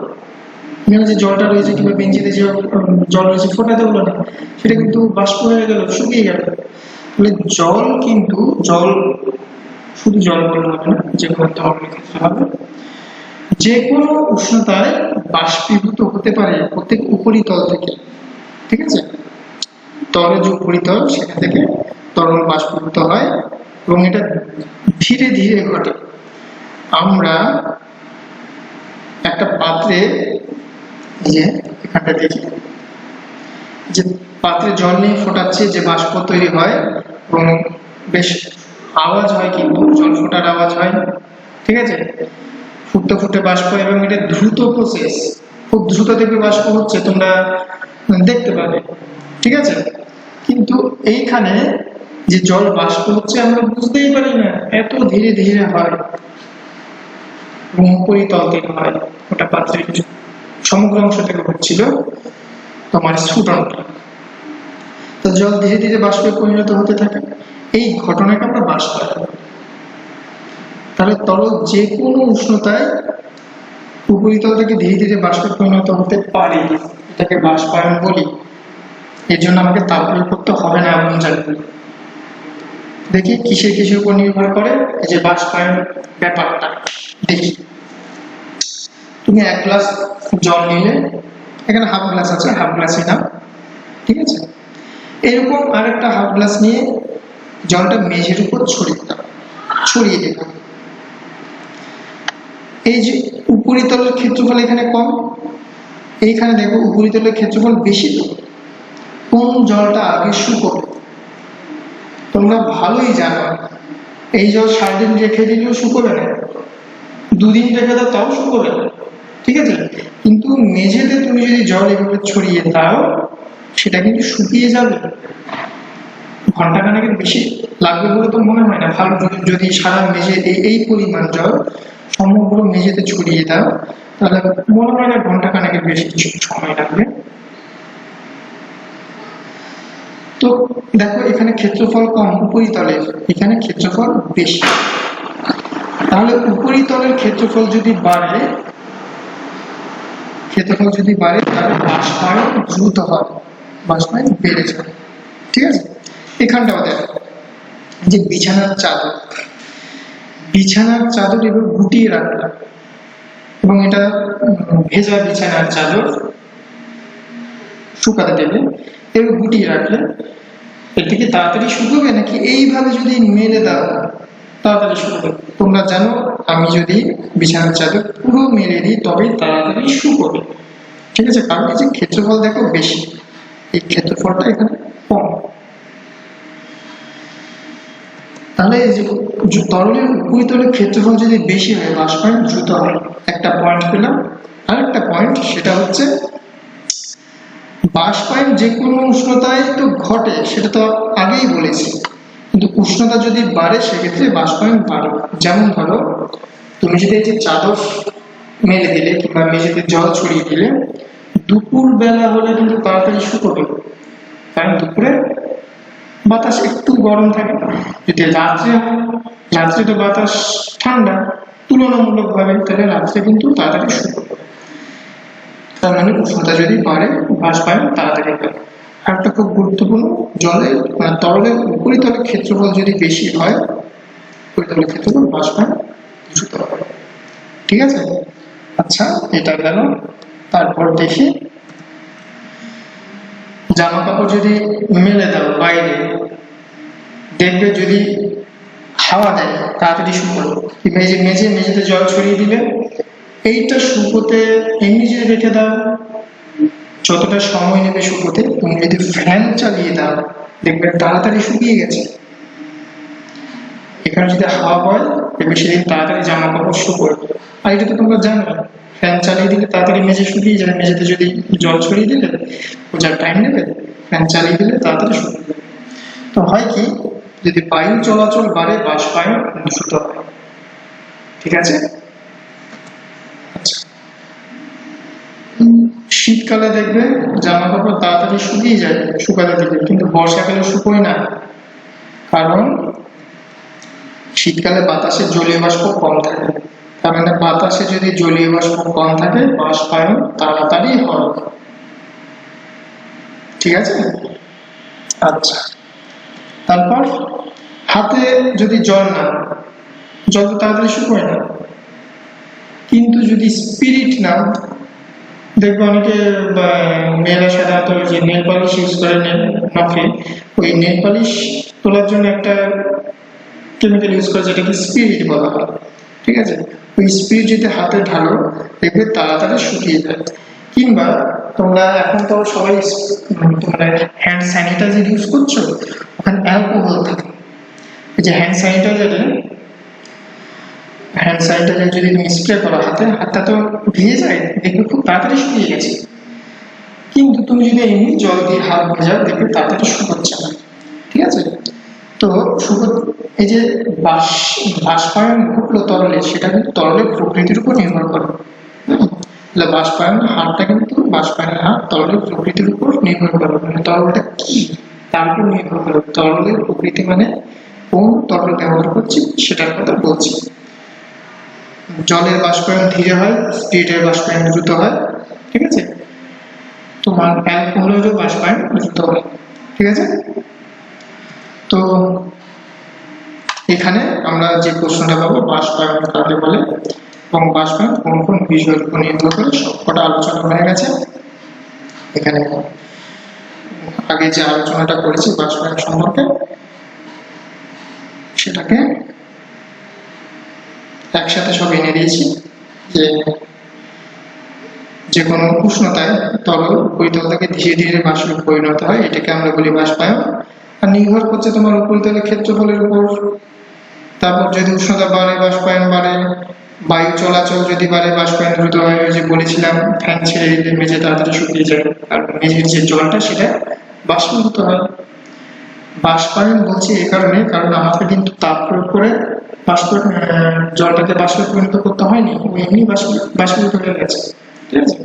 এখানে যে জলটা রয়েছে কিংবা বেঞ্চিতে যে জল রয়েছে, ফোটাতে হলো না, সেটা কিন্তু বাষ্প হয়ে গেল, শুকিয়ে গেল। তাহলে জল শুধু জল বললে হবে না, যে কোনো ধরনের ক্ষেত্রে হবে, যে কোনো উষ্ণতায় বাষ্পীভূত হতে পারে প্রত্যেক উপরিতল থেকে, ঠিক আছে। তলের যে উপরিতল, সেখান থেকে তরল বাষ্পীভূত হয় এবং এটা ধীরে ধীরে ঘটে। আমরা একটা পাত্রে, যে এখানটা দেখি, যে পাত্রে জল নিয়ে ফোটাচ্ছি, যে বাষ্প তৈরি হয় এবং বেশ আওয়াজ হয়, কিন্তু জল ফোটার আওয়াজ হয়, ঠিক আছে, ফুটতে ফুটতে বাষ্প, এবং এটা দ্রুত প্রসেস, খুব দ্রুত দেখবে বাষ্প হচ্ছে, তোমরা দেখতে পাবে, ঠিক আছে। কিন্তু এইখানে যে জল বাষ্প হচ্ছে আমরা বুঝতেই পারি না, এত ধীরে ধীরে হয়, উপরিতল থেকে হয়, ওটা পাত্রের সমগ্র অংশ থেকে হচ্ছিল তোমার স্ফুটনটা। তো জল ধীরে ধীরে বাষ্পে পরিণত হতে থাকে, এই ঘটনাকে আমরা বাষ্প বলি। তাহলে তরল যে কোনো উষ্ণতায় উপরিতল থেকে ধীরে ধীরে বাষ্পে পরিণত হতে পারে, এটাকে বাষ্পায়ন বলি। এর জন্য আমাকে তাপ প্রয়োগ করতে হবে না এমন জানবে। দেখি কিসের কিসের উপর নির্ভর করে এই যে বাষ্পায়ন ব্যাপারটা। দেখি, তুমি 1 গ্লাস জল নিলে, এখানে হাফ গ্লাস আছে, হাফ গ্লাসই নাও, ঠিক আছে। এরকম আরেকটা হাফ গ্লাস নিয়ে জলটা মেঝের উপর ছড়িয়ে দিতে হবে। এই যে উপরিতলের ক্ষেত্রফল এখানে কম, এইখানে দেখো উপরিতলের ক্ষেত্রফল বেশি, তো কোন জলটা আগে শুকোবে? তোমরা ভালোই জানো, এই জল 7 দিন রেখে দিলেও শুকোবে না, 2 দিন রেখে দাও তাও শুকোবে না, ঠিক আছে। কিন্তু মেঝেতে তুমি যদি জল এভাবে ছড়িয়ে দাও, সেটা কিন্তু শুকিয়ে যাবে, ঘন্টাখানেকের বেশি লাগবে বলে তো মনে হয় না। ভালো যদি সারা মেঝে এই পরিমাণ জল সমগ্র মেঝেতে ছড়িয়ে দাও, তাহলে মনে হয় না ঘন্টাখানেকের বেশি কিছু সময় লাগবে। তো দেখো এখানে ক্ষেত্রফল কম উপরিতলের, এখানে ক্ষেত্রফল বেশি। তাহলে উপরিতলের ক্ষেত্রফল যদি বাড়ে, তাহলে বাষ্পায়ন দ্রুত হয়, বাষ্পায়ন বেড়ে যায়, ঠিক আছে। এখানটাও দেখো যে বিছানার চাদর এবার গুটিয়ে রাখলাম, এবং এটা ভেজা বিছানার চাদর শুকাতে দেবে, এবার গুটিয়ে রাখলে এর থেকে তাড়াতাড়ি শুকোবে নাকি এইভাবে যদি মেলে দাও তাড়াতাড়ি শুকোবে? তোমরা জানো আমি যদি বিছানার চাদর পুরো মেলে দিই তবেই তাড়াতাড়ি শুকোবে, ঠিক আছে। কারণ এই যে ক্ষেত্রফল দেখো বেশি, এই ক্ষেত্রফলটা এখানে কম। তাহলে এই যে তরলের উপরিতলের ক্ষেত্রফল যদি বেশি হয়, বাষ্পায়ন দ্রুত হয়। একটা পয়েন্ট পেলাম। আরেকটা পয়েন্ট, সেটা হচ্ছে বাষ্পায়ন যে কোনো উষ্ণতায় তো ঘটে, সেটা তো আগেই বলেছি, কিন্তু উষ্ণতা যদি বাড়ে সেক্ষেত্রে বাষ্পায়ন বাড়ে। যেমন ধরো তুমি যদি এই যে চাদর মেলে দিলে কিংবা মেঝেতে জল ছড়িয়ে দিলে, দুপুর বেলা হলে কিন্তু তাড়াতাড়ি শুকোবে, কারণ দুপুরে বাতাস একটু গরম থাকে। যদি রাত্রে তো বাতাস ঠান্ডা তুলনামূলক ভাবে, তাহলে রাত্রে কিন্তু তাড়াতাড়ি শুকোবে। তার মানে উষ্ণতা যদি বাড়ে, বাষ্পায়ন তাড়াতাড়ি হয়। আরেকটা খুব গুরুত্বপূর্ণ, জলের তরলের উপরিতলের ক্ষেত্রফল যদি বেশি হয়, উপরিতলের ক্ষেত্রফল বাষ্পায়ন দ্রুত হয়, ঠিক আছে। আচ্ছা, এটা গেল। তারপর দেখি জামা কাপড় যদি মেলে দাও বাইরে, দেখবে যদি হাওয়া দেয় তাড়াতাড়ি শুকোবে, কিংবা এই যে মেঝেতে জল ছড়িয়ে দিলে এইটা শুকোতে এমনি যদি রেখে দাও, যতটা সময় নেবে শুকোতে, তুমি যদি ফ্যান চালিয়ে দাও দেখবে তাড়াতাড়ি শুকিয়ে গেছে। এখানে যদি হাওয়া বয় দেখবে সেদিন তাড়াতাড়ি জামা কাপড় শুকোবে। আর এটা তো তোমরা জানো, ফ্যান চালিয়ে দিলে তাড়াতাড়ি মেঝে শুকিয়ে যায়। মেঝেতে যদি জল ছড়িয়ে দিলে ও যা টাইম নেবে, ফ্যান চালিয়ে দিলে তাড়াতাড়ি শুকিয়ে যাবে। তো হয় কি, যদি বায়ু চলাচল বাড়ে, বাষ্পায়ন দ্রুত হয়, ঠিক আছে। শীতকালে দেখবে জামা কাপড় তাড়াতাড়ি শুকিয়ে যায় শুকাতে দিলে, কিন্তু বর্ষাকালে শুকোয় না, কারণ শীতকালে বাতাসে জলীয় বাষ্প কম থাকে। তার মানে বাতাসে যদি জলীয় বাষ্প কম থাকে, বাষ্পায়ন তাড়াতাড়ি হয়, ঠিক আছে। আচ্ছা, তারপর হাতে যদি জল তো তাড়াতাড়ি শুকোয় না, কিন্তু যদি স্পিরিট নাও, দেখবে অনেকে মেয়েরা সাধারণত যে নেল পালিশ ইউজ করে নখে, ওই নেল পালিশ তোলার জন্য একটা কেমিক্যাল ইউজ করে যেটাকে স্পিরিট বলা হয়, ঠিক আছে। ওই স্পিরিট যদি হাতে ঢালো দেখবে তাড়াতাড়ি শুকিয়ে যায়। কিংবা তোমরা এখন তো সবাই তোমরা হ্যান্ড স্যানিটাইজার ইউজ করছো, ওখানে অ্যালকোহল থাকে, এই যে হ্যান্ড স্যানিটাইজার যদি তুমি স্প্রে করো হাতটা তো ভিজে যায়, দেখবে খুব তাড়াতাড়ি শুকিয়ে গেছে। কিন্তু তুমি যদি এমনি জল দিয়ে হাত ভেজাও দেখবে তাড়াতাড়ি শুকাচ্ছে না, ঠিক আছে? তো এই যে বাষ্পায়ন ঘটলো তরলে, সেটা কিন্তু তরলের প্রকৃতির উপর নির্ভর করে। বাষ্পায়নের হারটা কিন্তু বাষ্পায়নের হার তরলের প্রকৃতির উপর নির্ভর করে, মানে তরলটা কি তার উপর নির্ভর করে। তরলের প্রকৃতি মানে কোন তরল ব্যবহার করছি সেটার কথা বলছি। জলের বাষ্পায়ন ধীরে হয়, স্পিরিটের বাষ্পায়ন দ্রুত হয়, ঠিক আছে? তোমার অ্যালকোহলেরও বাষ্পায়ন দ্রুত হয়, ঠিক আছে? তো এখানে আমরা যে প্রশ্নটা পাবো বাষ্পায়ন কাকে বলে এবং বাষ্পায়ন কোন কোন বিষয়ের উপর নির্ভর করে সবকটা আলোচনা হয়ে গেছে। এখানে আগে যে আলোচনাটা করেছি বাষ্পায়ন সম্পর্কে সেটাকে একসাথে সব এনে দিয়েছি। যে কোনো উষ্ণতায় তরল উপরিতল থেকে ধীরে ধীরে বাষ্পে পরিণত হয়, এটাকে আমরা বলি বাষ্পায়ন। আর নির্ভর করছে তোমার উপরিতলের ক্ষেত্রফলের উপর। তারপর যদি উষ্ণতা বাড়ে বাষ্পায়ন বাড়ে, বায়ু চলাচল যদি বাড়ে বাষ্পায়ন দ্রুত হয়। ওই যে বলেছিলাম ফ্যান ছেড়ে দিলে মেঝে তাড়াতাড়ি শুকিয়ে যায়, আর মেঝের যে জলটা সেটা বাষ্পীভূত হয়। বাষ্পায়ন বলছি এই কারণে, কারণ আমাকে কিন্তু তাপ প্রয়োগ করে জলটাকে বাষ্পে পরিণত করতে হয়নি, এমনি বাষ্পীভূত হয়ে গেছে, ঠিক আছে?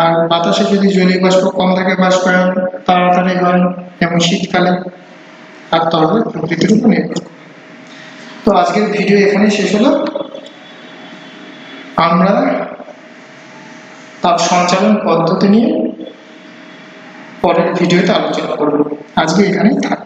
আর বাতাসে যদি জলীয় বাষ্প কম থাকে বাষ্পায়ন তাড়াতাড়ি হয়, যেমন শীতকালে। আর তরলের প্রকৃতির উপর নির্ভর করে। তো আজকের ভিডিও এখানেই শেষ হলো। আমরা তাপ সঞ্চালন পদ্ধতি নিয়ে পরের ভিডিওতে আলোচনা করব। আজকে এখানেই থাক।